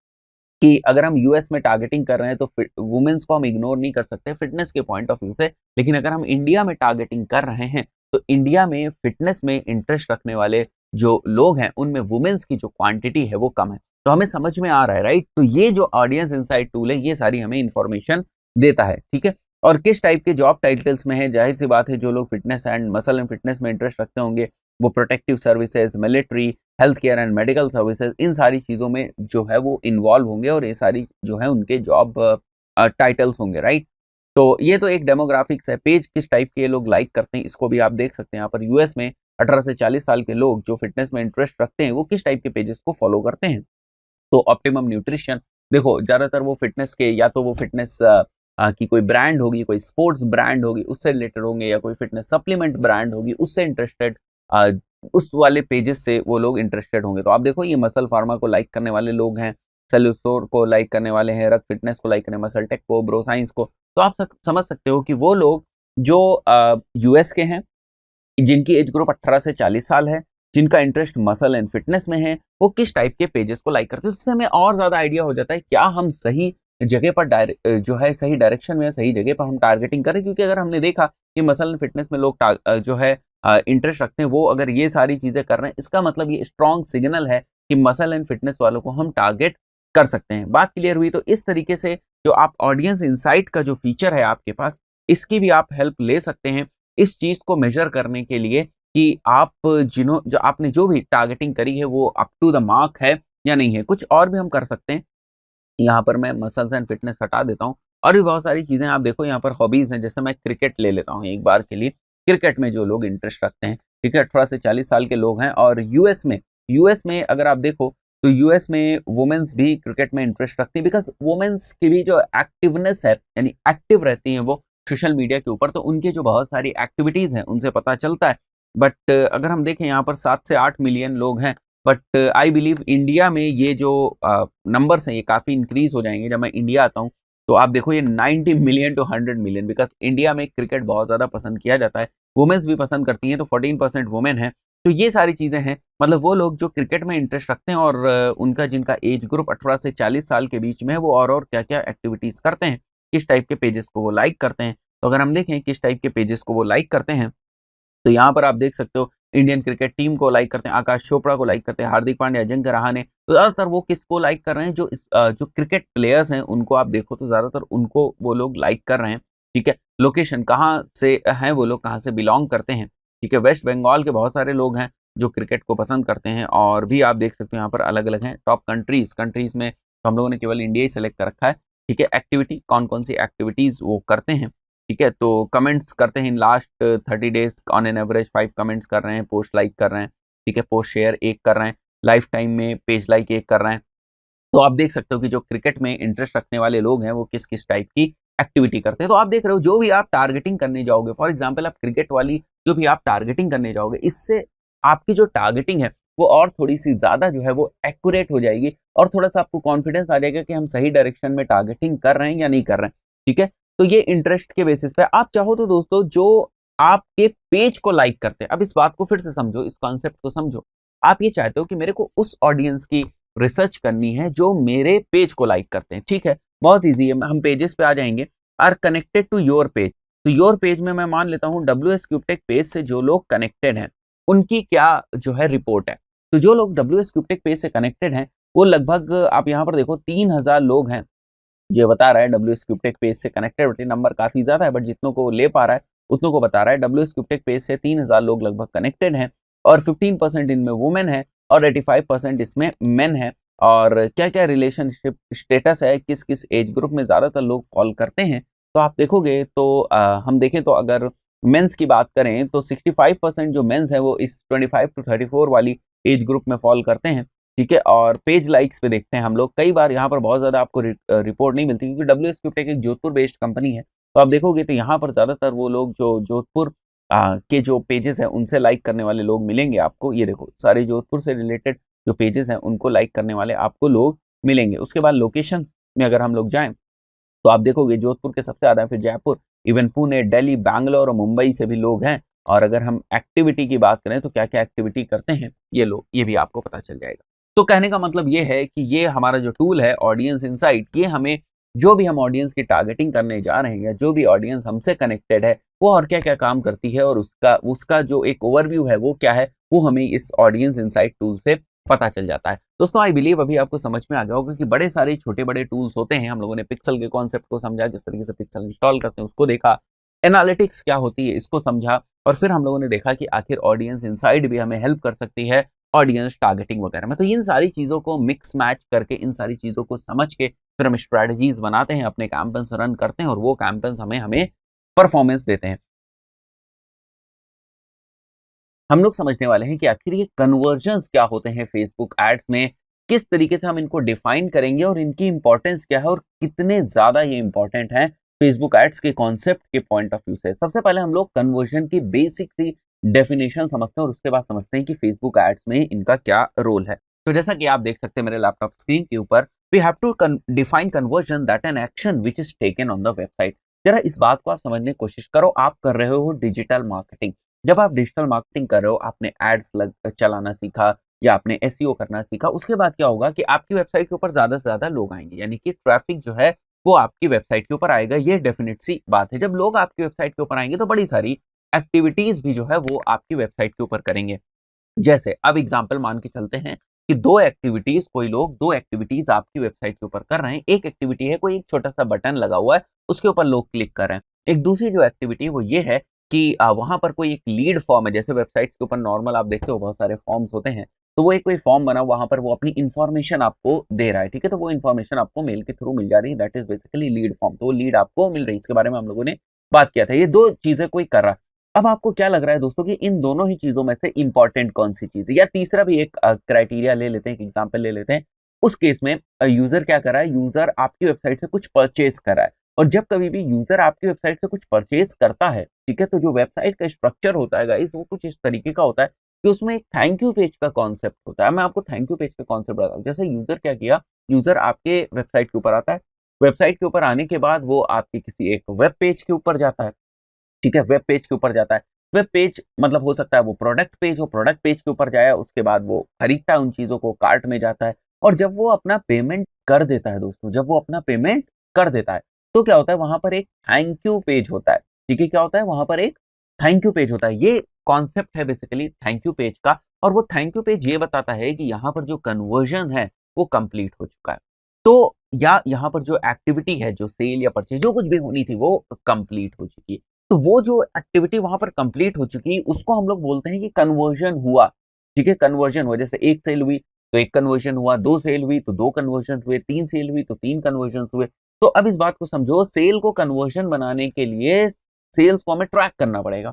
Speaker 1: कि अगर हम यूएस में टारगेटिंग कर रहे हैं तो वुमेन्स को हम इग्नोर नहीं कर सकते फिटनेस के पॉइंट ऑफ व्यू से, लेकिन अगर हम इंडिया में टारगेटिंग कर रहे हैं तो इंडिया में फिटनेस में इंटरेस्ट रखने वाले जो लोग हैं उनमें वुमेन्स की जो क्वांटिटी है वो कम है। तो हमें समझ में आ रहा है, राइट। तो ये जो ऑडियंस इनसाइट टूल है ये सारी हमें इंफॉर्मेशन देता है, ठीक है। और किस टाइप के जॉब टाइटल्स में है, जाहिर सी बात है जो लोग fitness and muscle and fitness में इंटरेस्ट रखते होंगे वो protective services, military, health care and medical services, इन सारी चीज़ों में जो है वो इन्वॉल्व होंगे और ये सारी जो है उनके जॉब टाइटल्स होंगे, राइट। तो ये तो एक डेमोग्राफिक्स है। पेज किस टाइप के लोग लाइक करते हैं इसको भी आप देख सकते हैं यहाँ पर। यूएस में 18 से 40 साल के लोग जो फिटनेस में इंटरेस्ट रखते हैं वो किस टाइप के पेजेस को फॉलो करते हैं। तो ऑप्टिमम न्यूट्रिशन, देखो ज़्यादातर वो फिटनेस के, या तो वो फिटनेस की कोई ब्रांड होगी, कोई स्पोर्ट्स ब्रांड होगी उससे रिलेटेड होंगे, या कोई फिटनेस सप्लीमेंट ब्रांड होगी उससे इंटरेस्टेड, उस वाले पेजेस से वो लोग इंटरेस्टेड होंगे। तो आप देखो ये मसल फार्मा को लाइक करने वाले लोग हैं, सेल्यूसोर को लाइक करने वाले हैं, रक फिटनेस को लाइक करने, मसल टेक को, ब्रो साइंस को। तो आप समझ सकते हो कि वो लोग जो यूएस के हैं, जिनकी एज ग्रुप 18 से 40 साल है, जिनका इंटरेस्ट मसल एंड फिटनेस में है, वो किस टाइप के पेजेस को लाइक करते हैं। उससे हमें और ज़्यादा आइडिया हो जाता है क्या हम सही जगह पर जो है सही डायरेक्शन में, सही जगह पर हम टारगेटिंग करें। क्योंकि अगर हमने देखा कि मसल एंड फिटनेस में लोग जो है इंटरेस्ट रखते हैं, वो अगर ये सारी चीज़ें कर रहे हैं, इसका मतलब ये स्ट्रॉन्ग सिग्नल है कि मसल एंड फिटनेस वालों को हम टारगेट कर सकते हैं। बात क्लियर हुई। तो इस तरीके से जो आप ऑडियंस इंसाइट का जो फीचर है आपके पास, इसकी भी आप हेल्प ले सकते हैं इस चीज़ को मेजर करने के लिए कि आप जो आपने जो भी टारगेटिंग करी है वो अप टू द मार्क है या नहीं है। कुछ और भी हम कर सकते हैं। यहाँ पर मैं मसल्स एंड फिटनेस हटा देता हूँ, और भी बहुत सारी चीज़ें आप देखो यहाँ पर हॉबीज़ हैं। जैसे मैं क्रिकेट ले लेता हूँ एक बार के लिए। क्रिकेट में जो लोग इंटरेस्ट रखते हैं, ठीक है, 18 से 40 साल के लोग हैं। और यूएस में अगर आप देखो तो यूएस में वुमेन्स भी क्रिकेट में इंटरेस्ट रखती है, बिकॉज वुमेन्स की भी जो एक्टिवनेस है, यानी एक्टिव रहती हैं वो सोशल मीडिया के ऊपर, तो उनकी जो बहुत सारी एक्टिविटीज़ हैं उनसे पता चलता है। बट अगर हम देखें यहाँ पर 7 से 8 मिलियन लोग हैं, बट आई बिलीव इंडिया में ये जो नंबर्स हैं ये काफ़ी इंक्रीज हो जाएंगे जब मैं इंडिया आता हूँ। तो आप देखो ये 90 million to 100 million, because India में क्रिकेट बहुत ज़्यादा पसंद किया जाता है, वुमेन्स भी पसंद करती हैं, तो 14% वुमेन है। तो ये सारी चीज़ें हैं, मतलब वो लोग जो क्रिकेट में इंटरेस्ट रखते हैं और उनका जिनका एज ग्रुप 18 से 40 साल के बीच में है, वो और क्या क्या एक्टिविटीज़ करते हैं, किस टाइप के पेजेस को वो लाइक करते हैं। तो अगर हम देखें किस टाइप के पेजेस को वो लाइक करते हैं, तो यहाँ पर आप देख सकते हो इंडियन क्रिकेट टीम को लाइक करते हैं, आकाश चोपड़ा को लाइक करते हैं, हार्दिक पांड्या, अजिंक्य रहाणे। तो ज़्यादातर वो किसको लाइक कर रहे हैं, जो क्रिकेट प्लेयर्स हैं उनको आप देखो तो ज़्यादातर उनको वो लोग लाइक कर रहे हैं, ठीक है। लोकेशन कहाँ से हैं वो लोग, कहाँ से बिलोंग करते हैं, ठीक है। वेस्ट बंगाल के बहुत सारे लोग हैं जो क्रिकेट को पसंद करते हैं, और भी आप देख सकते हो यहाँ पर अलग अलग हैं। टॉप कंट्रीज़ में तो हम लोगों ने केवल इंडिया ही सेलेक्ट कर रखा है, ठीक है। एक्टिविटी कौन कौन सी एक्टिविटीज़ वो करते हैं, ठीक है। तो कमेंट्स करते हैं, in last 30 days on an average 5 comments कर रहे हैं, पोस्ट लाइक कर रहे हैं, ठीक है, पोस्ट शेयर 1 कर रहे हैं, लाइफ टाइम में पेज लाइक 1 कर रहे हैं। तो आप देख सकते हो कि जो क्रिकेट में इंटरेस्ट रखने वाले लोग हैं वो किस किस टाइप की एक्टिविटी करते हैं। तो आप देख रहे हो जो भी आप टारगेटिंग करने जाओगे, फॉर एग्जाम्पल आप क्रिकेट वाली जो भी आप टारगेटिंग करने जाओगे, इससे आपकी जो टारगेटिंग है वो और थोड़ी सी ज़्यादा जो है वो एक्यूरेट हो जाएगी, और थोड़ा सा आपको कॉन्फिडेंस आ जाएगा कि हम सही डायरेक्शन में टारगेटिंग कर रहे हैं या नहीं कर रहे हैं, ठीक है। तो ये इंटरेस्ट के बेसिस पे आप चाहो तो दोस्तों जो आपके पेज को लाइक करते हैं, अब इस बात को फिर से समझो, इस कॉन्सेप्ट को समझो। आप ये चाहते हो कि मेरे को उस ऑडियंस की रिसर्च करनी है जो मेरे पेज को लाइक करते हैं, ठीक है। बहुत ईजी है, हम पेजेस पे आ जाएंगे। Are connected to your page, तो योर पेज में मैं मान लेता हूँ WS क्यूबटेक पेज से जो लोग कनेक्टेड हैं उनकी क्या जो है रिपोर्ट है। तो जो लोग WS क्यूबटेक पेज से कनेक्टेड हैं वो लगभग आप यहाँ पर देखो 3000 लोग हैं। ये बता रहा है WS क्यूबटेक पेज से कनेक्टेड, नंबर काफ़ी ज़्यादा है बट जितनों को ले पा रहा है उतनों को बता रहा है। WS क्यूबटेक पेज से 3000 लोग लगभग कनेक्टेड हैं, और 15% इनमें वुमेन है और 85% इसमें मेन है। और क्या क्या रिलेशनशिप स्टेटस है, किस किस एज ग्रुप में ज़्यादातर लोग फॉल करते हैं। तो आप देखोगे तो हम देखें तो अगर मेंस की बात करें तो 65% जो मेंस हैं वो इस 25 टू 34 वाली एज ग्रुप में फॉल करते हैं, ठीक है। और पेज लाइक्स पे देखते हैं हम लोग, कई बार यहाँ पर बहुत ज़्यादा आपको रिपोर्ट नहीं मिलती, क्योंकि WSQTech एक जोधपुर बेस्ड कंपनी है। तो आप देखोगे तो यहाँ पर ज़्यादातर वो लोग जो जोधपुर के जो पेजेस हैं उनसे लाइक करने वाले लोग मिलेंगे आपको। ये देखो सारे जोधपुर से रिलेटेड जो पेजेस हैं उनको लाइक करने वाले आपको लोग मिलेंगे। उसके बाद लोकेशन में अगर हम लोग जाएं तो आप देखोगे जोधपुर के सबसे ज़्यादा है, फिर जयपुर, इवन पुणे, दिल्ली, बैंगलोर और मुंबई से भी लोग हैं। और अगर हम एक्टिविटी की बात करें तो क्या क्या एक्टिविटी करते हैं ये लोग, ये भी आपको पता चल जाएगा। तो कहने का मतलब ये है कि ये हमारा जो टूल है ऑडियंस इनसाइट, ये हमें जो भी हम ऑडियंस की टारगेटिंग करने जा रहे हैं या जो भी ऑडियंस हमसे कनेक्टेड है वो और क्या क्या काम करती है और उसका उसका जो एक ओवरव्यू है वो क्या है, वो हमें इस ऑडियंस इनसाइट टूल से पता चल जाता है। दोस्तों आई बिलीव अभी आपको समझ में आ गया होगा कि बड़े सारे छोटे बड़े टूल्स होते हैं। हम लोगों ने पिक्सल के कॉन्सेप्ट को समझा, जिस तरीके से पिक्सल इंस्टॉल करते हैं उसको देखा, एनालिटिक्स क्या होती है इसको समझा, और फिर हम लोगों ने देखा कि आखिर ऑडियंस इनसाइट भी हमें हेल्प कर सकती है ऑडियंस टारगेटिंग वगैरह में। तो इन सारी चीज़ों को मिक्स मैच करके, इन सारी चीज़ों को समझ के फिर हम स्ट्रैटेजीज बनाते हैं, अपने कैंपेन्स रन करते हैं और वो कैंपेन्स हमें हमें परफॉर्मेंस देते हैं। हम लोग समझने वाले हैं कि आखिर ये कन्वर्जन्स क्या होते हैं फेसबुक एड्स में, किस तरीके से हम इनको डिफाइन करेंगे और इनकी इंपॉर्टेंस क्या है और कितने ज़्यादा ये इंपॉर्टेंट हैं फेसबुक एड्स के कॉन्सेप्ट के पॉइंट ऑफ व्यू से। सबसे पहले हम लोग कन्वर्जन की बेसिक सी डेफिनेशन समझते हैं और उसके बाद समझते हैं कि फेसबुक एड्स में इनका क्या रोल है। तो जैसा कि आप देख सकते हैं मेरे लैपटॉप स्क्रीन के ऊपर, we have to define conversion that an action which is taken on the website. जरा इस बात को आप समझने की कोशिश करो। आप कर रहे हो डिजिटल मार्केटिंग। जब आप डिजिटल मार्केटिंग कर रहे हो, आपने एड्स चलाना सीखा या आपने एसईओ करना सीखा, उसके बाद क्या होगा कि आपकी वेबसाइट के ऊपर ज़्यादा से ज़्यादा लोग आएंगे, यानी कि ट्रैफिक जो है वो आपकी वेबसाइट के ऊपर आएगा। ये डेफिनेट सी बात है। जब लोग आपकी वेबसाइट के ऊपर आएंगे तो बड़ी सारी एक्टिविटीज भी जो है वो आपकी वेबसाइट के ऊपर करेंगे। जैसे अब एग्जाम्पल मान के चलते हैं कि कोई लोग दो एक्टिविटीज आपकी वेबसाइट के ऊपर कर रहे हैं। एक एक्टिविटी है कोई एक छोटा सा बटन लगा हुआ है, उसके ऊपर लोग क्लिक कर रहे हैं। एक दूसरी जो एक्टिविटी है वो ये है कि वहां पर कोई एक लीड फॉर्म है। जैसे वेबसाइट्स के ऊपर नॉर्मल आप देखते हो बहुत सारे फॉर्म्स होते हैं, तो वो एक कोई फॉर्म बना, वहां पर वो अपनी इन्फॉर्मेशन आपको दे रहा है, ठीक है। तो वो इन्फॉर्मेशन आपको मेल के थ्रू मिल जा रही है, that is basically lead form. तो वो लीड आपको मिल रही है, इसके बारे में हम लोगों ने बात किया था। ये दो चीजें कोई कर रहा है। अब आपको क्या लग रहा है दोस्तों कि इन दोनों ही चीजों में से इंपॉर्टेंट कौन सी चीज है? या तीसरा भी एक क्राइटेरिया ले लेते हैं, एक एग्जांपल ले लेते हैं। उस केस में यूजर क्या कर रहा है? यूजर आपकी वेबसाइट से कुछ परचेज कर रहा है। और जब कभी भी यूजर आपकी वेबसाइट से कुछ परचेज करता है, ठीक है, तो जो वेबसाइट का स्ट्रक्चर होता है गाइस वो कुछ इस तरीके का होता है कि उसमें एक थैंक यू पेज का कॉन्सेप्ट होता है। मैं आपको थैंक यू पेज का कॉन्सेप्ट बताता हूँ। जैसे यूजर क्या किया, यूजर आपके वेबसाइट के ऊपर आता है, वेबसाइट के ऊपर आने के बाद वो आपके किसी एक वेब पेज के ऊपर जाता है, ठीक है, वेब पेज के ऊपर जाता है। वेब पेज मतलब हो सकता है वो प्रोडक्ट पेज हो, प्रोडक्ट पेज के ऊपर जाया, उसके बाद वो खरीदता है उन चीजों को, कार्ट में जाता है। और जब वो अपना पेमेंट कर देता है दोस्तों, जब वो अपना पेमेंट कर देता है तो क्या होता है, वहां पर एक थैंक यू पेज होता है, ठीक है। क्या होता है वहां पर? एक थैंक यू पेज होता है। ये कॉन्सेप्ट है बेसिकली थैंक यू पेज का। और वो थैंक यू पेज ये बताता है कि यहाँ पर जो कन्वर्जन है वो कंप्लीट हो चुका है। तो या यहाँ पर जो एक्टिविटी है, जो सेल या परचेज जो कुछ भी होनी थी वो कंप्लीट हो चुकी है। तो वो जो एक्टिविटी वहां पर कंप्लीट हो चुकी है उसको हम लोग बोलते हैं कि कन्वर्जन हुआ, ठीक है। कन्वर्जन हुआ, जैसे एक सेल हुई तो एक कन्वर्जन हुआ, दो सेल हुई तो दो कन्वर्जन हुए, तीन सेल हुई तो तीन कन्वर्जन हुए। तो अब इस बात को समझो, सेल को कन्वर्जन बनाने के लिए सेल्स को हमें ट्रैक करना पड़ेगा।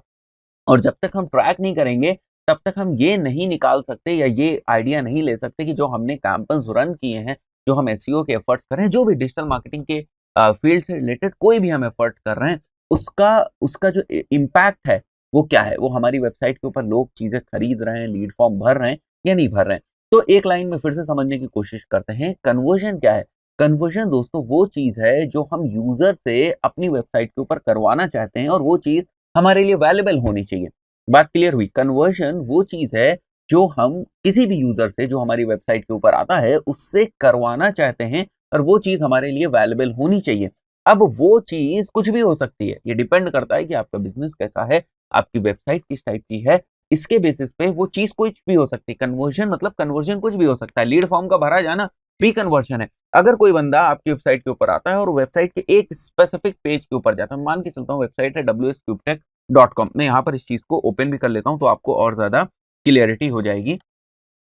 Speaker 1: और जब तक हम ट्रैक नहीं करेंगे तब तक हम ये नहीं निकाल सकते या ये आइडिया नहीं ले सकते कि जो हमने कैंपेन्स रन किए हैं, जो हम एसईओ के एफर्ट्स कर रहे हैं, जो भी डिजिटल मार्केटिंग के फील्ड से रिलेटेड कोई भी हम एफर्ट कर रहे हैं, उसका उसका जो इम्पैक्ट है वो क्या है, वो हमारी वेबसाइट के ऊपर लोग चीजें खरीद रहे हैं, लीड फॉर्म भर रहे हैं या नहीं भर रहे हैं। तो एक लाइन में फिर से समझने की कोशिश करते हैं, कन्वर्जन क्या है? कन्वर्जन दोस्तों वो चीज है जो हम यूजर से अपनी वेबसाइट के ऊपर करवाना चाहते हैं और वो चीज हमारे लिए वैल्यूएबल होनी चाहिए। बात क्लियर हुई? कन्वर्जन वो चीज है जो हम किसी भी यूजर से जो हमारी वेबसाइट के ऊपर आता है उससे करवाना चाहते हैं और वो चीज हमारे लिए वैल्यूएबल होनी चाहिए। अब वो चीज कुछ भी हो सकती है, ये डिपेंड करता है कि आपका बिजनेस कैसा है, आपकी वेबसाइट किस टाइप की है, इसके बेसिस पे वो चीज कुछ भी हो सकती है। कन्वर्जन मतलब कन्वर्जन कुछ भी हो सकता है। लीड फॉर्म का भरा जाना भी कन्वर्जन है। अगर कोई बंदा आपकी वेबसाइट के ऊपर आता है और वेबसाइट के एक स्पेसिफिक पेज के ऊपर जाता है, मान के चलता हूँ वेबसाइट है wscubetech.com, मैं यहाँ पर इस चीज को ओपन भी कर लेता हूँ तो आपको और ज्यादा क्लियरिटी हो जाएगी।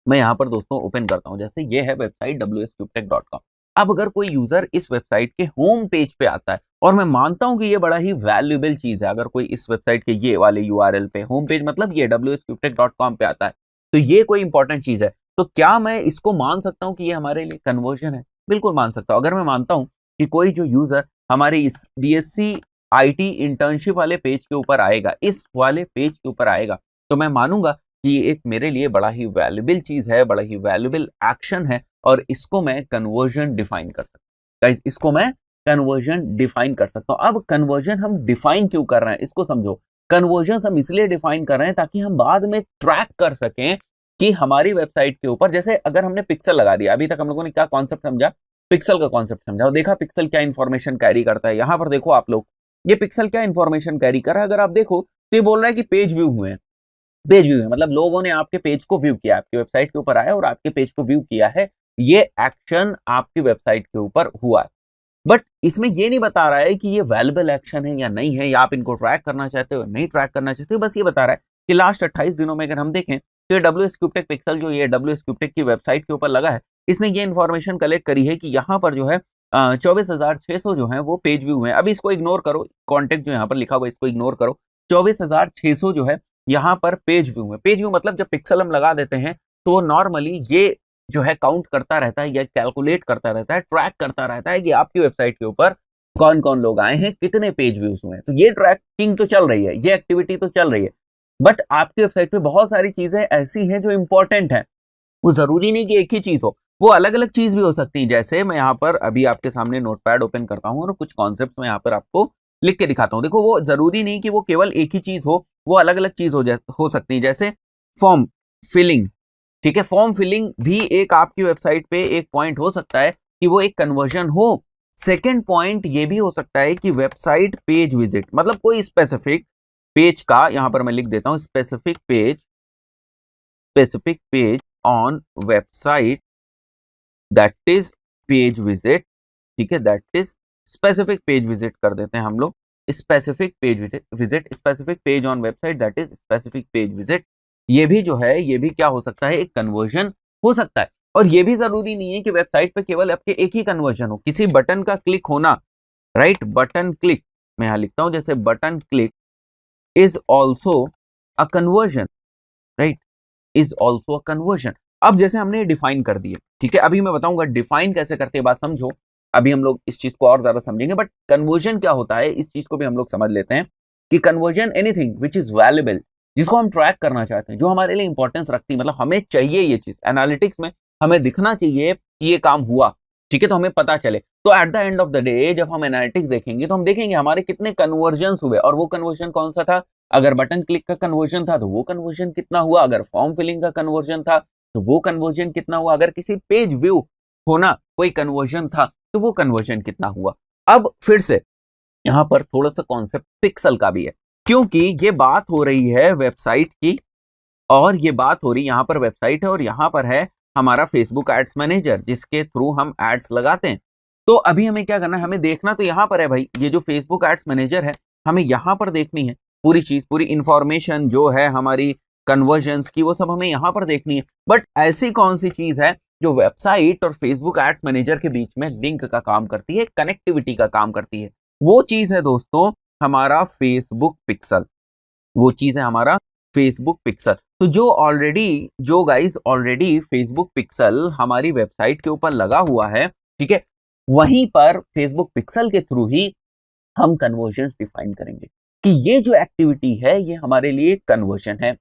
Speaker 1: मैं यहाँ पर दोस्तों ओपन करता हूँ, जैसे ये है वेबसाइट wscubetech.com। अब अगर कोई यूजर इस वेबसाइट के होम पेज पे आता है, और मैं मानता हूँ कि ये बड़ा ही वैल्यूएबल चीज है, अगर कोई इस वेबसाइट के ये वाले यूआरएल पे होम पेज मतलब ये wscubetech.com पे आता है, तो ये कोई इंपॉर्टेंट चीज है, तो क्या मैं इसको मान सकता हूँ कि ये हमारे लिए कन्वर्जन है? बिल्कुल मान सकता हूँ। अगर मैं मानता हूँ कि कोई जो यूजर हमारे इस बीएससी आईटी इंटर्नशिप वाले पेज के ऊपर आएगा, इस वाले पेज के ऊपर आएगा, तो मैं मानूंगा कि ये एक मेरे लिए बड़ा ही वैल्यूएबल चीज है, बड़ा ही वैल्यूएबल एक्शन है, और इसको मैं कन्वर्जन डिफाइन कर सकता हूँ। गाइस, इसको मैं कन्वर्जन डिफाइन कर सकता हूँ। अब कन्वर्जन हम डिफाइन क्यों कर रहे हैं, इसको समझो। कन्वर्जन हम इसलिए डिफाइन कर रहे हैं ताकि हम बाद में ट्रैक कर सकें कि हमारी वेबसाइट के ऊपर, जैसे अगर हमने पिक्सल लगा दिया, अभी तक हम लोगों ने क्या कॉन्सेप्ट समझा, पिक्सल का कॉन्सेप्ट समझा, और देखा पिक्सल क्या इंफॉर्मेशन कैरी करता है। यहां पर देखो आप लोग, ये पिक्सल क्या इंफॉर्मेशन कैरी कर रहा है, अगर आप देखो तो ये बोल रहा है कि पेज व्यू हुए हैं। पेज व्यू है मतलब लोगों ने आपके पेज को व्यू किया, आपकी वेबसाइट के ऊपर आया और आपके पेज को व्यू किया है, ये एक्शन आपकी वेबसाइट के ऊपर हुआ है। बट इसमें ये नहीं बता रहा है कि ये वैल्यूएबल एक्शन है या नहीं है, या आप इनको ट्रैक करना चाहते हो नहीं ट्रैक करना चाहते हो। बस ये बता रहा है कि लास्ट 28 दिनों में अगर हम देखें तो ये WSCubetech पिक्सल जो ये WSCubetech की वेबसाइट के ऊपर लगा है, इसने ये इन्फॉर्मेशन कलेक्ट करी है कि यहाँ पर जो है 24,600 जो है वो पेज व्यू है। अभी इसको इग्नोर करो, कॉन्टेक्ट जो यहाँ पर लिखा हुआ है इसको इग्नोर करो। 24,600 जो है यहाँ पर पेज व्यू है। पेज व्यू मतलब जब पिक्सल हम लगा देते हैं तो नॉर्मली ये जो है काउंट करता रहता है या कैलकुलेट करता रहता है, ट्रैक करता रहता है कि आपकी वेबसाइट के ऊपर कौन कौन लोग आए हैं, कितने पेज व्यूज हुए हैं। तो ये ट्रैकिंग तो चल रही है, ये एक्टिविटी तो चल रही है। बट आपकी वेबसाइट पे बहुत सारी चीजें ऐसी हैं जो इंपॉर्टेंट है, वो जरूरी नहीं कि एक ही चीज हो, वो अलग अलग चीज भी हो सकती है। जैसे मैं यहाँ पर अभी आपके सामने नोटपैड ओपन करता हूँ और कुछ कॉन्सेप्ट मैं यहाँ पर आपको लिख के दिखाता हूँ। देखो, वो जरूरी नहीं कि वो केवल एक ही चीज हो, वो अलग अलग चीज हो सकती है। जैसे फॉर्म फिलिंग, ठीक है, फॉर्म फिलिंग भी एक आपकी वेबसाइट पे एक पॉइंट हो सकता है कि वो एक कन्वर्जन हो। सेकेंड पॉइंट ये भी हो सकता है कि वेबसाइट पेज विजिट, मतलब कोई स्पेसिफिक पेज का, यहां पर मैं लिख देता हूं specific page on website that is page visit, ठीक है, that is specific page visit कर देते हैं हम लोग, specific page visit specific page on website that is specific page visit. ये भी जो है, ये भी क्या हो सकता है, एक कन्वर्जन हो सकता है। और ये भी जरूरी नहीं है कि वेबसाइट पे केवल आपके एक ही कन्वर्जन हो, किसी बटन का क्लिक होना, राइट, बटन क्लिक, मैं यहां लिखता हूं जैसे button click is also a conversion, right, is also a conversion. अब जैसे हमने डिफाइन कर दिए, ठीक है, अभी मैं बताऊंगा डिफाइन कैसे करते हैं, बात समझो। अभी हम लोग इस चीज को और ज्यादा समझेंगे, बट कन्वर्जन क्या होता है इस चीज को भी हम लोग समझ लेते हैं कि conversion anything which is valuable, जिसको हम ट्रैक करना चाहते हैं, जो हमारे लिए इंपॉर्टेंस रखती है, मतलब हमें चाहिए ये चीज एनालिटिक्स में, हमें दिखना चाहिए कि ये काम हुआ, ठीक है, तो हमें पता चले। तो at the end of the day जब हम एनालिटिक्स देखेंगे तो हम देखेंगे हमारे कितने कन्वर्जन हुए, और वो कन्वर्जन कौन सा था। अगर बटन क्लिक का कन्वर्जन था तो वो कन्वर्जन कितना हुआ, अगर फॉर्म फिलिंग का कन्वर्जन था तो वो कन्वर्जन कितना हुआ, अगर किसी पेज व्यू होना कोई कन्वर्जन था तो वो कन्वर्जन कितना हुआ। अब फिर से यहां पर थोड़ा सा कॉन्सेप्ट पिक्सल का भी है, क्योंकि ये बात हो रही है वेबसाइट की, और ये बात हो रही यहां पर वेबसाइट है, और यहां पर है हमारा फेसबुक एड्स मैनेजर जिसके थ्रू हम एड्स लगाते हैं। तो अभी हमें क्या करना है, हमें देखना तो यहां पर है भाई, ये जो फेसबुक एड्स मैनेजर है हमें यहां पर देखनी है, पूरी चीज, पूरी इंफॉर्मेशन जो है हमारी कन्वर्जन्स की, वो सब हमें यहां पर देखनी है। बट ऐसी कौन सी चीज है जो वेबसाइट और फेसबुक एड्स मैनेजर के बीच में लिंक का काम करती है, कनेक्टिविटी का काम करती है? वो चीज है दोस्तों हमारा फेसबुक पिक्सल, वो चीज है हमारा फेसबुक पिक्सल। तो जो गाइस ऑलरेडी फेसबुक पिक्सल हमारी वेबसाइट के ऊपर लगा हुआ है, ठीक है, वहीं पर फेसबुक पिक्सल के थ्रू ही हम कन्वर्जन डिफाइन करेंगे कि ये जो एक्टिविटी है ये हमारे लिए कन्वर्जन है,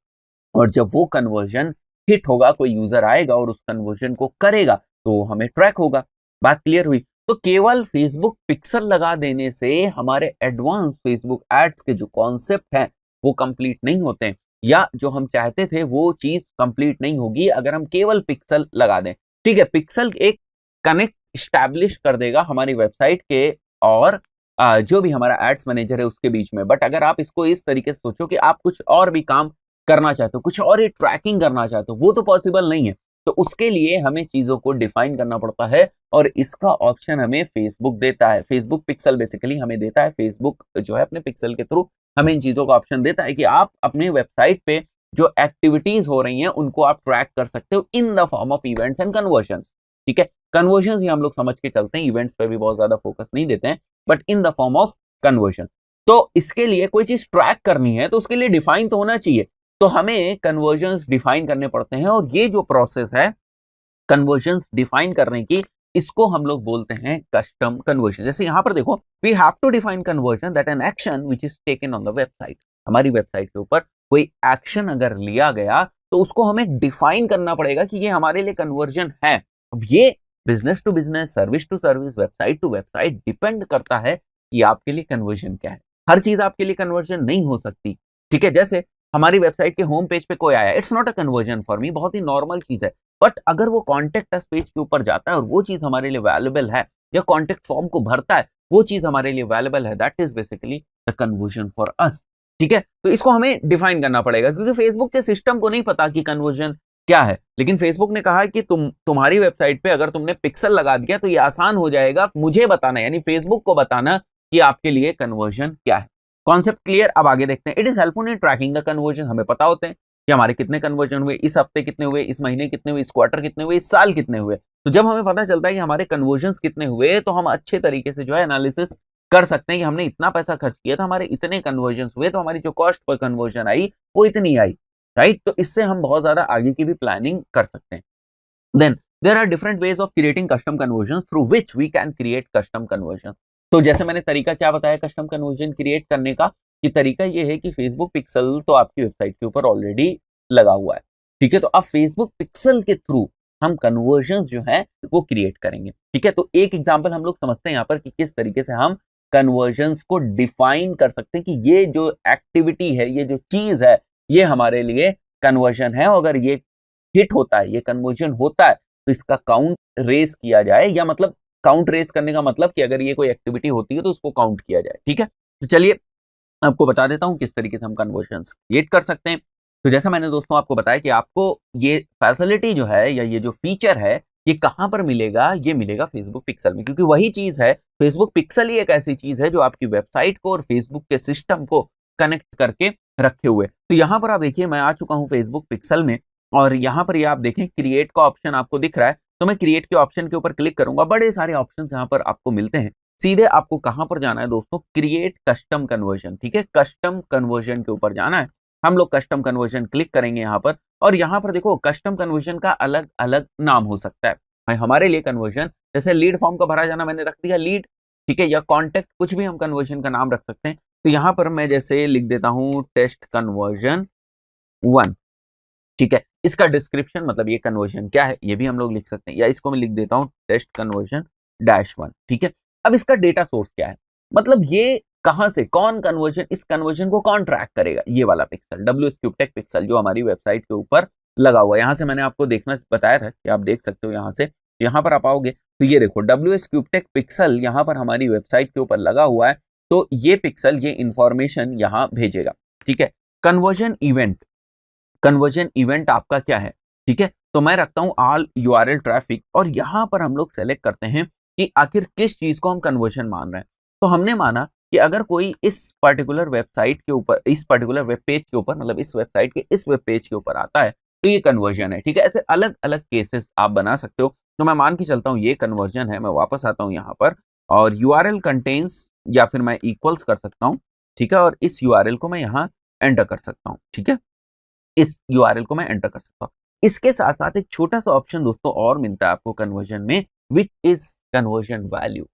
Speaker 1: और जब वो कन्वर्जन हिट होगा, कोई यूजर आएगा और उस कन्वर्जन को करेगा तो हमें ट्रैक होगा। बात क्लियर हुई? तो केवल फेसबुक पिक्सल लगा देने से हमारे एडवांस फेसबुक एड्स के जो कॉन्सेप्ट हैं वो कंप्लीट नहीं होते हैं, या जो हम चाहते थे वो चीज कंप्लीट नहीं होगी अगर हम केवल पिक्सल लगा दें। ठीक है, पिक्सल एक कनेक्ट स्टैब्लिश कर देगा हमारी वेबसाइट के और जो भी हमारा एड्स मैनेजर है उसके बीच में। बट अगर आप इसको इस तरीके से सोचो कि आप कुछ और भी काम करना चाहते हो, कुछ और ही ट्रैकिंग करना चाहते हो, वो तो पॉसिबल नहीं है। तो उसके लिए हमें चीजों को डिफाइन करना पड़ता है, और इसका ऑप्शन हमें फेसबुक देता है। फेसबुक पिक्सल बेसिकली हमें देता है, फेसबुक जो है अपने पिक्सल के थ्रू हमें इन चीजों का ऑप्शन देता है कि आप अपनी वेबसाइट पे जो एक्टिविटीज हो रही हैं उनको आप ट्रैक कर सकते हो in the form of events and conversion. ठीक है, कन्वर्जन ही हम लोग समझ के चलते हैं, इवेंट्स पे भी बहुत ज्यादा फोकस नहीं देते हैं, but in the form of conversion. तो इसके लिए कोई चीज ट्रैक करनी है तो उसके लिए डिफाइन तो होना चाहिए, तो हमें कन्वर्जन डिफाइन करने पड़ते हैं, और ये जो प्रोसेस है कन्वर्जन डिफाइन करने की, इसको हम लोग बोलते हैं कस्टम कन्वर्जन। जैसे यहां पर देखो, we have to define conversion that an action which is taken on the website. हमारी वेबसाइट के ऊपर कोई एक्शन अगर लिया गया तो उसको हमें डिफाइन करना पड़ेगा कि ये हमारे लिए कन्वर्जन है। अब ये business to business, service to service, website to website depend करता है कि आपके लिए कन्वर्जन क्या है। हर चीज आपके लिए कन्वर्जन नहीं हो सकती। ठीक है, जैसे हमारी वेबसाइट के होम पेज पे कोई आया, it's not a conversion for me, बहुत ही नॉर्मल चीज है, बट अगर वो कॉन्टेक्ट अस पेज के ऊपर जाता है और वो चीज हमारे लिए वैल्यूएबल है, या कॉन्टेक्ट फॉर्म को भरता है, वो चीज हमारे लिए वैल्यूएबल है, that is basically the conversion for us. ठीक है, तो इसको हमें डिफाइन करना पड़ेगा, क्योंकि फेसबुक के सिस्टम को नहीं पता कि कन्वर्जन क्या है, लेकिन फेसबुक ने कहा कि तुम्हारी वेबसाइट पे अगर तुमने पिक्सल लगा दिया तो ये आसान हो जाएगा मुझे बताना, यानी फेसबुक को बताना कि आपके लिए कन्वर्जन क्या है। Concept clear? अब आगे देखते हैं। It is helpful in tracking the conversion. हमें पता होते हैं कि हमारे कितने कन्वर्जन हुए, इस हफ्ते कितने हुए, इस महीने कितने हुए, इस क्वार्टर कितने हुए, इस साल कितने हुए। तो जब हमें पता चलता है कि हमारे कन्वर्जन कितने हुए, तो हम अच्छे तरीके से जो है एनालिसिस कर सकते हैं कि हमने इतना पैसा खर्च किया तो हमारे इतने कन्वर्जन हुए, तो हमारी जो कॉस्ट पर कन्वर्जन आई वो इतनी आई, राइट। तो इससे हम बहुत ज्यादा आगे की भी प्लानिंग कर सकते हैं। Then there are different ways of creating custom conversion through which we can create custom conversion. तो जैसे मैंने तरीका क्या बताया कस्टम कन्वर्जन क्रिएट करने का, कि तरीका ये है कि फेसबुक पिक्सल तो आपकी वेबसाइट के ऊपर ऑलरेडी लगा हुआ है, ठीक है, तो अब फेसबुक पिक्सल के थ्रू हम कन्वर्जन जो है वो क्रिएट करेंगे। ठीक है, तो एक एग्जांपल हम लोग समझते हैं यहाँ पर कि किस तरीके से हम कन्वर्जन्स को डिफाइन कर सकते हैं कि ये जो एक्टिविटी है, ये जो चीज है, ये हमारे लिए कन्वर्जन है, और अगर ये हिट होता है, ये कन्वर्जन होता है, तो इसका काउंट रेस किया जाए, या मतलब काउंट रेस करने का मतलब कि अगर ये कोई एक्टिविटी होती है तो उसको काउंट किया जाए। ठीक है, तो चलिए आपको बता देता हूं किस तरीके से हम कन्वर्जन्स क्रिएट कर सकते हैं। तो जैसा मैंने दोस्तों आपको बताया कि आपको ये फैसिलिटी जो है, या ये जो फीचर है, ये कहां पर मिलेगा, ये मिलेगा फेसबुक पिक्सल में, क्योंकि वही चीज है, फेसबुक पिक्सल ही एक ऐसी चीज है जो आपकी वेबसाइट को और फेसबुक के सिस्टम को कनेक्ट करके रखे हुए। तो यहां पर आप देखिए मैं आ चुका हूं फेसबुक पिक्सल में, और यहां पर ये आप देखें क्रिएट का ऑप्शन आपको दिख रहा है, तो मैं क्रिएट के ऑप्शन के ऊपर क्लिक करूंगा। बड़े सारे ऑप्शन यहाँ पर आपको मिलते हैं। सीधे आपको कहां पर जाना है दोस्तों, क्रिएट कस्टम कन्वर्जन। ठीक है, कस्टम कन्वर्जन के ऊपर जाना है। हम लोग कस्टम कन्वर्जन क्लिक करेंगे यहाँ पर, और यहाँ पर देखो कस्टम कन्वर्जन का अलग अलग नाम हो सकता है। हमारे लिए कन्वर्जन, जैसे लीड फॉर्म का भरा जाना, मैंने रख दिया लीड, ठीक है, या कॉन्टेक्ट, कुछ भी हम कन्वर्जन का नाम रख सकते हैं। तो यहाँ पर मैं जैसे लिख देता हूँ टेस्ट कन्वर्जन 1। ठीक है, इसका डिस्क्रिप्शन मतलब ये कन्वर्जन क्या है ये भी हम लोग लिख सकते हैं, या इसको मैं लिख देता हूं टेस्ट कन्वर्जन -1। ठीक है, अब इसका डेटा सोर्स क्या है, मतलब ये कहां से, कौन कन्वर्जन, इस कन्वर्जन को कौन ट्रैक करेगा, ये वाला पिक्सल WS क्यूबटेक पिक्सल जो हमारी वेबसाइट के ऊपर लगा हुआ है। यहां से मैंने आपको देखना बताया था कि आप देख सकते हो, यहां से यहां पर आप आओगे तो ये देखो WS क्यूबटेक पिक्सल यहां पर हमारी वेबसाइट के ऊपर लगा हुआ है। तो ये पिक्सल ये इंफॉर्मेशन यहां भेजेगा। ठीक है, कन्वर्जन इवेंट, कन्वर्जन इवेंट आपका क्या है, ठीक है, तो मैं रखता हूं ऑल URL ट्रैफिक, और यहां पर हम लोग सेलेक्ट करते हैं कि आखिर किस चीज को हम कन्वर्जन मान रहे हैं। तो हमने माना कि अगर कोई इस पर्टिकुलर वेबसाइट के ऊपर, इस पर्टिकुलर वेब पेज के ऊपर, मतलब इस वेबसाइट के इस वेब पेज के ऊपर आता है तो ये कन्वर्जन है। ठीक है, ऐसे अलग अलग केसेस आप बना सकते हो। तो मैं मान के चलता हूं ये कन्वर्जन है, मैं वापस आता हूं यहाँ पर, और URL कंटेन्स, या फिर मैं इक्वल्स कर सकता हूँ। ठीक है, और इस URL को मैं यहाँ एंटर कर सकता हूँ। ठीक है, इस URL को मैं एंटर कर सकता हूं। इसके साथ साथ एक छोटा सा ऑप्शन दोस्तों और मिलता है आपको कन्वर्जन में, विच इज कन्वर्जन वैल्यू।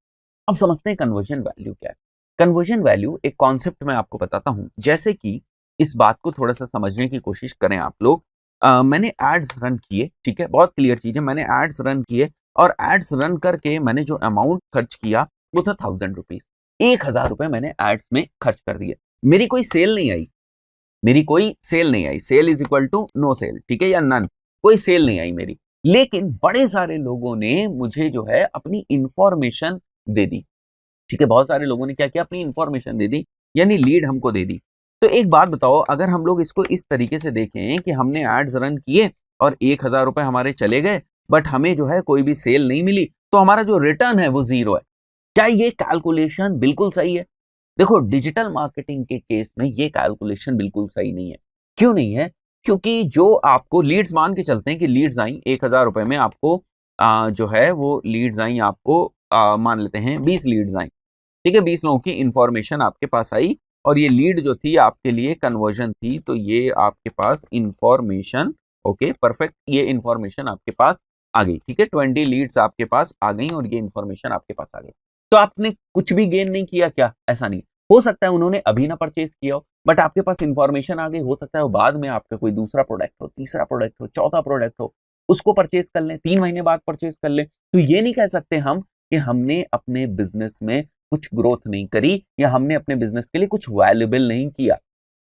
Speaker 1: अब समझते हैं कन्वर्जन वैल्यू क्या है। कन्वर्जन वैल्यू एक कॉन्सेप्ट मैं आपको बताता हूं, जैसे कि इस बात को थोड़ा सा समझने की कोशिश करें आप लोग। मैंने एड्स रन किए, ठीक है, बहुत क्लियर चीज है, मैंने एड्स रन किए, और एड्स रन करके मैंने जो अमाउंट खर्च किया वो था 1000 रुपीज। 1000 रुपए मैंने एड्स में खर्च कर दिए, मेरी कोई सेल नहीं आई, मेरी कोई सेल नहीं आई, sale is equal to no sale, ठीक है, या नन, कोई सेल नहीं आई मेरी। लेकिन बड़े सारे लोगों ने मुझे जो है अपनी इंफॉर्मेशन दे दी। ठीक है, बहुत सारे लोगों ने क्या किया, अपनी इंफॉर्मेशन दे दी, यानी लीड हमको दे दी। तो एक बात बताओ, अगर हम लोग इसको इस तरीके से देखें कि हमने एड्स रन किए और 1000 रुपए हमारे चले गए, बट हमें जो है कोई भी सेल नहीं मिली, तो हमारा जो रिटर्न है वो 0 है। क्या ये कैलकुलेशन बिल्कुल सही है? देखो डिजिटल मार्केटिंग के केस में ये कैलकुलेशन बिल्कुल सही नहीं है। क्यों नहीं है? क्योंकि जो आपको लीड्स मान के चलते हैं कि लीड्स आई 1000 रुपए में आपको जो है वो लीड्स आई आपको मान लेते हैं 20 लीड्स आई, ठीक है, 20 लोगों की इंफॉर्मेशन आपके पास आई और ये लीड जो थी आपके लिए कन्वर्जन थी, तो ये आपके पास इंफॉर्मेशन, ओके परफेक्ट, ये इंफॉर्मेशन आपके पास आ गई, ठीक है, 20 लीड्स आपके पास आ गई और ये इंफॉर्मेशन आपके पास आ गई। तो आपने कुछ भी गेन नहीं किया क्या? ऐसा नहीं, हो सकता है उन्होंने अभी ना परचेज किया हो, बट आपके पास इंफॉर्मेशन आ गई, हो सकता है वो बाद में आपका कोई दूसरा प्रोडक्ट हो, तीसरा प्रोडक्ट हो, चौथा प्रोडक्ट हो, उसको परचेज कर लें, 3 महीने बाद परचेज कर लें। तो ये नहीं कह सकते हम कि हमने अपने बिजनेस में कुछ ग्रोथ नहीं करी या हमने अपने बिजनेस के लिए कुछ वैल्यूएबल नहीं किया।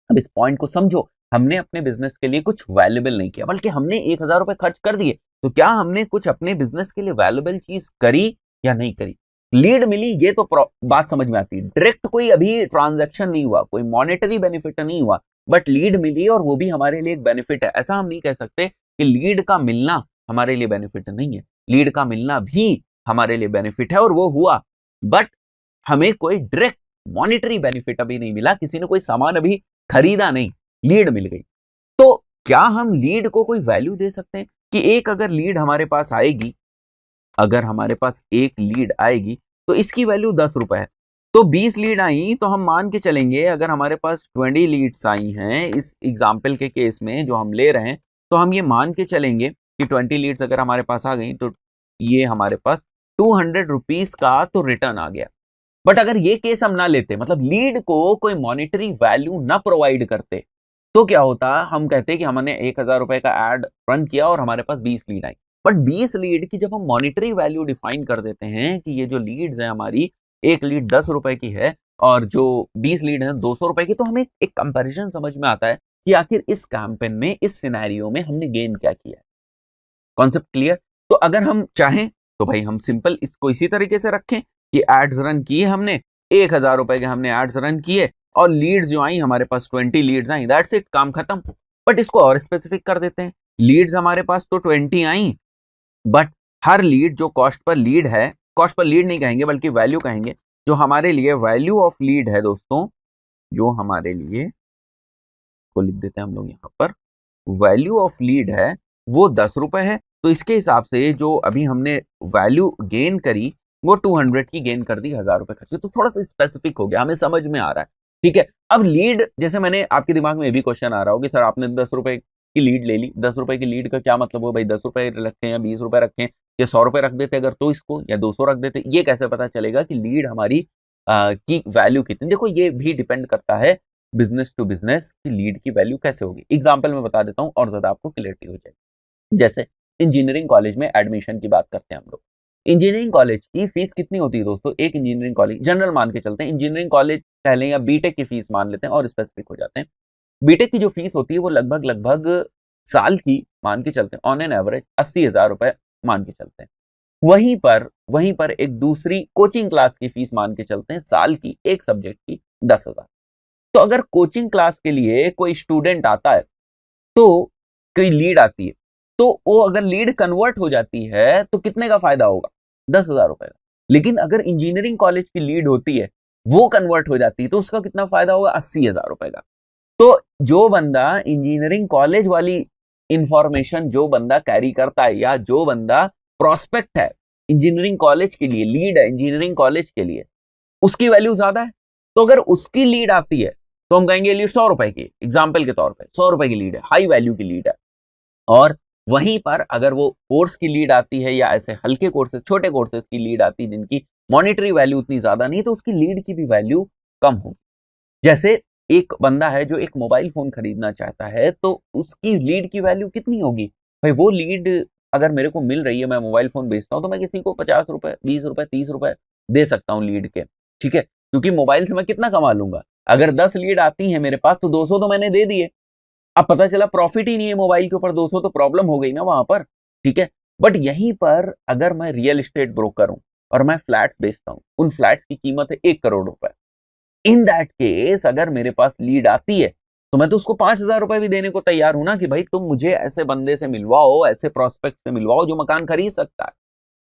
Speaker 1: अब इस पॉइंट को समझो, हमने अपने बिजनेस के लिए कुछ वैल्यूएबल नहीं किया, बल्कि हमने 1000 रुपए खर्च कर दिए, तो क्या हमने कुछ अपने बिजनेस के लिए वैल्यूएबल चीज करी या नहीं करी? लीड मिली, ये तो बात समझ में आती है, डायरेक्ट कोई अभी ट्रांजैक्शन नहीं हुआ, कोई मॉनेटरी बेनिफिट नहीं हुआ, बट लीड मिली और वो भी हमारे लिए एक बेनिफिट है। ऐसा हम नहीं कह सकते कि लीड का मिलना हमारे लिए बेनिफिट नहीं है, लीड का मिलना भी हमारे लिए बेनिफिट है और वो हुआ, बट हमें कोई डायरेक्ट मॉनेटरी बेनिफिट अभी नहीं मिला, किसी ने कोई सामान अभी खरीदा नहीं, लीड मिल गई। तो क्या हम लीड को कोई वैल्यू दे सकते हैं कि एक अगर लीड हमारे पास आएगी, अगर हमारे पास एक लीड आएगी तो इसकी वैल्यू 10 रुपए है, तो 20 लीड आई तो हम मान के चलेंगे अगर हमारे पास 20 लीड्स आई हैं इस एग्जाम्पल के केस में जो हम ले रहे हैं, तो हम ये मान के चलेंगे कि 20 लीड्स अगर हमारे पास आ गई तो ये हमारे पास 200 रुपीज का तो रिटर्न आ गया। बट अगर ये केस हम ना लेते, मतलब लीड को कोई मॉनिटरी वैल्यू ना प्रोवाइड करते, तो क्या होता, हम कहते कि हमने 1000 रुपए का एड रन किया और हमारे पास 20 लीड आई, बट 20 लीड की जब हम मॉनिटरी वैल्यू डिफाइन कर देते हैं कि ये जो लीड्स है हमारी, एक लीड 10 रुपए की है और जो 20 लीड है 200 रुपए की, तो हमें एक कंपैरिजन समझ में आता है कि आखिर इस कैंपेन में, इस सिनेरियो में हमने गेन क्या किया है। Concept clear? तो अगर हम चाहें तो भाई हम सिंपल इसको इसी तरीके से रखें कि एड्स रन किए हमने, 1000 रुपए के हमने एड्स रन किए और लीड्स जो आई हमारे पास 20 लीड्स आई, दैट्स इट, काम खत्म। बट इसको और स्पेसिफिक कर देते हैं, लीड्स हमारे पास तो 20 आई, बट हर लीड जो कॉस्ट पर लीड है, कॉस्ट पर लीड नहीं कहेंगे बल्कि वैल्यू कहेंगे, जो हमारे लिए वैल्यू ऑफ लीड है दोस्तों, जो हमारे लिए, को लिख देते हैं हम लोग यहाँ पर, वैल्यू ऑफ लीड है वो 10 रुपए है, तो इसके हिसाब से जो अभी हमने वैल्यू गेन करी वो 200 की गेन कर दी, 1000 रुपए खर्च, तो थोड़ा सा स्पेसिफिक हो गया, हमें समझ में आ रहा है, ठीक है। अब लीड, जैसे मैंने आपके दिमाग में ये भी क्वेश्चन आ रहा हो कि सर आपने 10 रुपए की लीड ले ली, 10 रुपए की लीड का क्या मतलब हो भाई, 10 रुपए रखें या 20 रुपए रखें या 100 रुपए रख देते अगर, तो इसको या 200 रख देते, ये कैसे पता चलेगा कि लीड हमारी की वैल्यू कितनी? देखो ये भी डिपेंड करता है बिजनेस टू बिजनेस की लीड की वैल्यू कैसे होगी। एग्जाम्पल में बता देता हूँ और ज्यादा आपको क्लियरिटी हो जाएगी। जैसे इंजीनियरिंग कॉलेज में एडमिशन की बात करते हैं हम लोग, इंजीनियरिंग कॉलेज की फीस कितनी होती है दोस्तों? एक इंजीनियरिंग कॉलेज, जनरल मान के चलते हैं, इंजीनियरिंग कॉलेज कह लें या बीटेक की फीस मान लेते हैं और स्पेसिफिक हो जाते हैं। बीटेक की जो फीस होती है वो लगभग साल की मान के चलते हैं, ऑन एन एवरेज 80,000 रुपए मान के चलते हैं। वहीं पर एक दूसरी कोचिंग क्लास की फीस मान के चलते हैं, साल की एक सब्जेक्ट की 10,000। तो अगर कोचिंग क्लास के लिए कोई स्टूडेंट आता है, तो कोई लीड आती है, तो वो अगर लीड कन्वर्ट हो जाती है तो कितने का फायदा होगा? 10,000 रुपए का। लेकिन अगर इंजीनियरिंग कॉलेज की लीड होती है, वो कन्वर्ट हो जाती है, तो उसका कितना फायदा होगा? 80,000 रुपए का। तो जो बंदा इंजीनियरिंग कॉलेज वाली इंफॉर्मेशन जो बंदा कैरी करता है, या जो बंदा प्रोस्पेक्ट है इंजीनियरिंग कॉलेज के लिए, लीड है इंजीनियरिंग कॉलेज के लिए, उसकी वैल्यू ज्यादा है। तो अगर उसकी लीड आती है तो हम कहेंगे लीड 100 रुपए की, एग्जाम्पल के तौर पे 100 रुपए की लीड है, हाई वैल्यू की लीड है। और वहीं पर अगर वो कोर्स की लीड आती है या ऐसे हल्के कोर्सेज, छोटे कोर्सेज की लीड आती है जिनकी मॉनिटरी वैल्यू उतनी ज्यादा नहीं, तो उसकी लीड की भी वैल्यू कम होगी। जैसे एक बंदा है जो एक मोबाइल फोन खरीदना चाहता है, तो उसकी लीड की वैल्यू कितनी होगी? भाई वो लीड अगर मेरे को मिल रही है, मैं मोबाइल फोन बेचता हूं, तो मैं किसी को 50 रुपए, 20 रुपए, 30 रुपए दे सकता हूं लीड के, ठीक है, क्योंकि मोबाइल से मैं कितना कमा लूंगा। अगर 10 लीड आती है मेरे पास तो 200 तो मैंने दे दिए, अब पता चला प्रॉफिट ही नहीं है मोबाइल के ऊपर 200, तो प्रॉब्लम हो गई ना वहां पर, ठीक है। बट यहीं पर अगर मैं रियल एस्टेट ब्रोकर हूं और मैं फ्लैट्स बेचता हूं, उन फ्लैट्स की कीमत है 1 करोड़ रुपए, इन दैट केस अगर मेरे पास लीड आती है तो मैं तो उसको 5,000 रुपए भी देने को तैयार हूं ना, कि भाई तुम मुझे ऐसे बंदे से मिलवाओ, ऐसे प्रोस्पेक्ट से मिलवाओ जो मकान खरीद सकता है,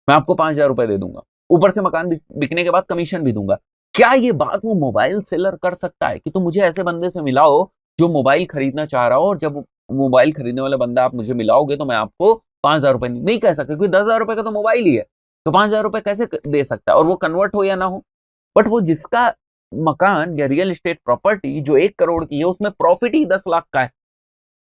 Speaker 1: मैं आपको 5,000 रुपए दे दूंगा, ऊपर से मकान बिकने के बाद कमीशन भी दूंगा। क्या ये बात वो मोबाइल सेलर कर सकता है कि तुम मुझे ऐसे बंदे से मिलाओ जो मोबाइल खरीदना चाह रहा हो, और जब मोबाइल खरीदने वाला बंदा आप मुझे मिलाओगे तो मैं आपको 5,000 रुपए नहीं कह सकता, क्योंकि 10,000 रुपए का तो मोबाइल ही है, तो 5,000 रुपए कैसे दे सकता है, और वो कन्वर्ट हो या ना हो। बट वो जिसका मकान या रियल एस्टेट प्रॉपर्टी जो 1 करोड़ की है उसमें प्रॉफिट ही 10 लाख का है,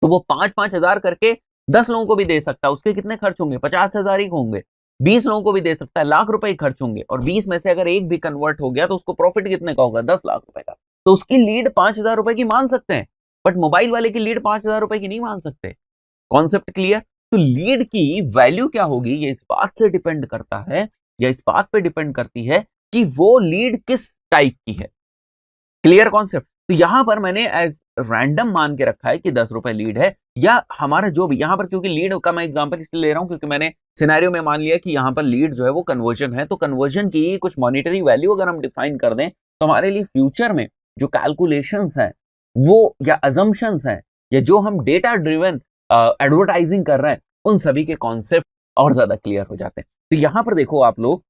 Speaker 1: तो वो 5-5 हजार करके 10 लोगों को भी दे सकता है। उसके कितने खर्च होंगे? 50,000 ही होंगे। 20 लोगों को भी दे सकता है, लाख रुपए ही खर्च होंगे, और 20 में से अगर एक भी कन्वर्ट हो गया तो उसको प्रॉफिट कितने का होगा? 10 लाख रुपए का। तो उसकी लीड 5,000 रुपए की मान सकते हैं, बट मोबाइल वाले की लीड 5,000 रुपए की नहीं मान सकते। Concept clear? तो लीड की वैल्यू क्या होगी ये इस बात से डिपेंड करता है, या इस बात पे डिपेंड करती है कि वो लीड किस टाइप की है। Clear concept? तो यहां पर मैंने एज रैंडम मान के रखा है कि 10 रुपए लीड है, या हमारा जो भी यहां पर, क्योंकि लीड का मैं एग्जांपल इसलिए ले रहा हूं क्योंकि मैंने सिनेरियो में मान लिया कि यहां पर लीड जो है वो कन्वर्जन है, तो कन्वर्जन की कुछ मॉनिटरी वैल्यू अगर हम डिफाइन कर दें तो हमारे लिए फ्यूचर में जो कैलकुलेशंस हैं वो, या अजम्पशंस हैं, या जो हम डेटा ड्रिवन एडवर्टाइजिंग कर रहे हैं, उन सभी के कॉन्सेप्ट और ज्यादा क्लियर हो जाते हैं। तो यहां पर देखो आप लोग,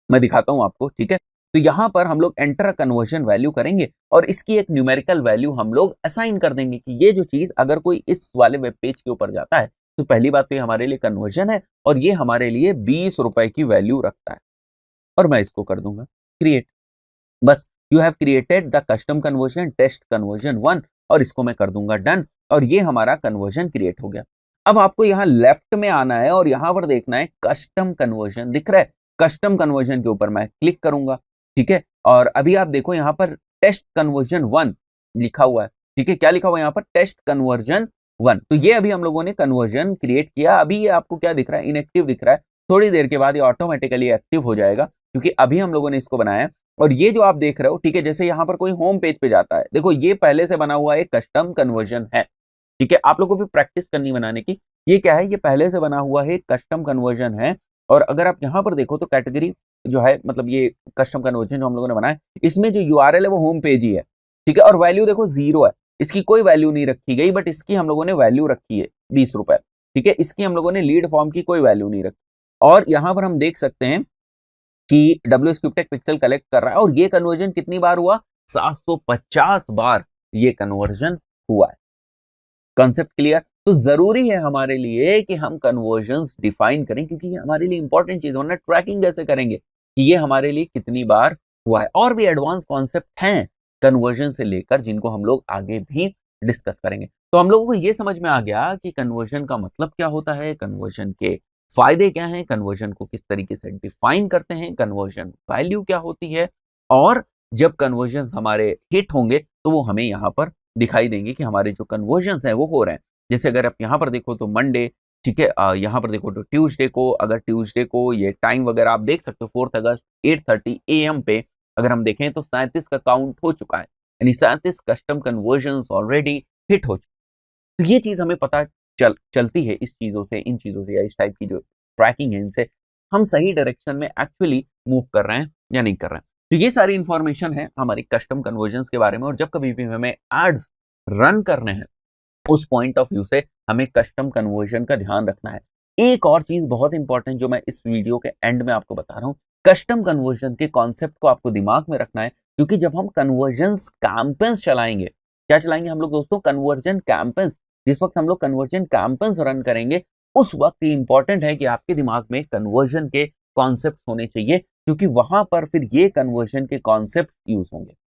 Speaker 1: मैं दिखाता हूं आपको, ठीक है। तो यहां पर हम लोग एंटर कन्वर्जन वैल्यू करेंगे और इसकी एक न्यूमेरिकल वैल्यू हम लोग असाइन कर देंगे कि ये जो चीज अगर कोई इस वाले वेब पेज के ऊपर जाता है तो पहली बात तो ये हमारे लिए कन्वर्जन है और ये हमारे लिए 20 रुपए की वैल्यू रखता है, और मैं इसको कर दूंगा क्रिएट। बस you have created the custom conversion test conversion 1, और इसको मैं कर दूंगा डन, और ये हमारा कन्वर्जन क्रिएट हो गया। अब आपको यहाँ लेफ्ट में आना है और यहां पर देखना है कस्टम कन्वर्जन, दिख रहा है? कस्टम कन्वर्जन के ऊपर मैं क्लिक करूंगा, ठीक है। और अभी आप देखो यहाँ पर टेस्ट कन्वर्जन 1 लिखा हुआ है, ठीक है। क्या लिखा हुआ है यहाँ पर? Test conversion 1। तो ये अभी हम लोगों ने कन्वर्जन क्रिएट किया। अभी ये आपको क्या दिख रहा है? इनएक्टिव दिख रहा है। थोड़ी देर के बाद ये ऑटोमेटिकली एक्टिव हो जाएगा, क्योंकि अभी हम लोगों ने इसको बनाया। और ये जो आप देख रहे हो, ठीक है, जैसे यहाँ पर कोई होम पेज पे जाता है, देखो ये पहले से बना हुआ एक कस्टम कन्वर्जन है, ठीक है। आप लोगों को भी प्रैक्टिस करनी बनाने की। ये क्या है? ये पहले से बना हुआ है कस्टम कन्वर्जन है। और अगर आप यहाँ पर देखो तो कैटेगरी जो है, मतलब ये कस्टम कन्वर्जन जो हम लोगों ने बनाया, इसमें जो यूआरएल है वो होम पेज ही है, ठीक है। और वैल्यू देखो 0 है, इसकी कोई वैल्यू नहीं रखी गई, बट इसकी हम लोगों ने वैल्यू रखी है 20 रुपए, ठीक है। इसकी हम लोगों ने लीड फॉर्म की कोई वैल्यू नहीं रखी। और यहाँ पर हम देख सकते हैं कि WSCubeTech पिक्सल कलेक्ट कर रहा है, और ये कन्वर्जन कितनी बार हुआ? 750 बार ये कन्वर्जन हुआ है। Concept clear? तो जरूरी है हमारे लिए कि हम कन्वर्जंस डिफाइन करें, क्योंकि ये हमारे लिए इंपॉर्टेंट चीज, वरना ट्रैकिंग कैसे करेंगे कि ये हमारे लिए कितनी बार हुआ है। और भी एडवांस कॉन्सेप्ट हैं कन्वर्जन से लेकर, जिनको हम लोग आगे भी डिस्कस करेंगे। तो हम लोगों को ये समझ में आ गया कि कन्वर्जन का मतलब क्या होता है, कन्वर्जन के फायदे क्या हैं, कन्वर्जन को किस तरीके से डिफाइन करते हैं, कन्वर्जन वैल्यू क्या होती है, और जब कन्वर्जन हमारे हिट होंगे तो वो हमें यहाँ पर दिखाई देंगे कि हमारे जो कन्वर्जन्स हैं वो हो रहे हैं। जैसे अगर आप यहाँ पर देखो तो मंडे, ठीक है, यहाँ पर देखो तो ट्यूसडे को, अगर ट्यूसडे को ये टाइम वगैरह आप देख सकते हो 4 अगस्त 8:30 AM पे अगर हम देखें तो 37 का काउंट हो चुका है, यानी 37 कस्टम कन्वर्जन्स ऑलरेडी हिट हो चुके। तो ये चीज हमें पता चलती है इस चीजों से, इन चीजों से, या इस टाइप की जो ट्रैकिंग है इनसे हम सही डायरेक्शन में एक्चुअली मूव कर रहे हैं या नहीं कर रहे हैं। तो ये सारी इंफॉर्मेशन है हमारी कस्टम कन्वर्जन्स के बारे में। और जब कभी भी हमें एड्स रन करने हैं उस पॉइंट ऑफ व्यू से हमें कस्टम कन्वर्जन का ध्यान रखना है। एक और चीज बहुत इंपॉर्टेंट जो मैं इस वीडियो के एंड में आपको बता रहा हूं, कस्टम कन्वर्जन के कॉन्सेप्ट को आपको दिमाग में रखना है, क्योंकि जब हम कन्वर्जन्स कैंपेन्स चलाएंगे, क्या चलाएंगे हम लोग दोस्तों? Conversion campaigns. जिस वक्त हम लोग कन्वर्जन कैंपेन्स रन करेंगे उस वक्त ये इंपॉर्टेंट है कि आपके दिमाग में कन्वर्जन के कॉन्सेप्ट होने चाहिए, क्योंकि वहां पर फिर ये कन्वर्जन के कॉन्सेप्ट यूज होंगे।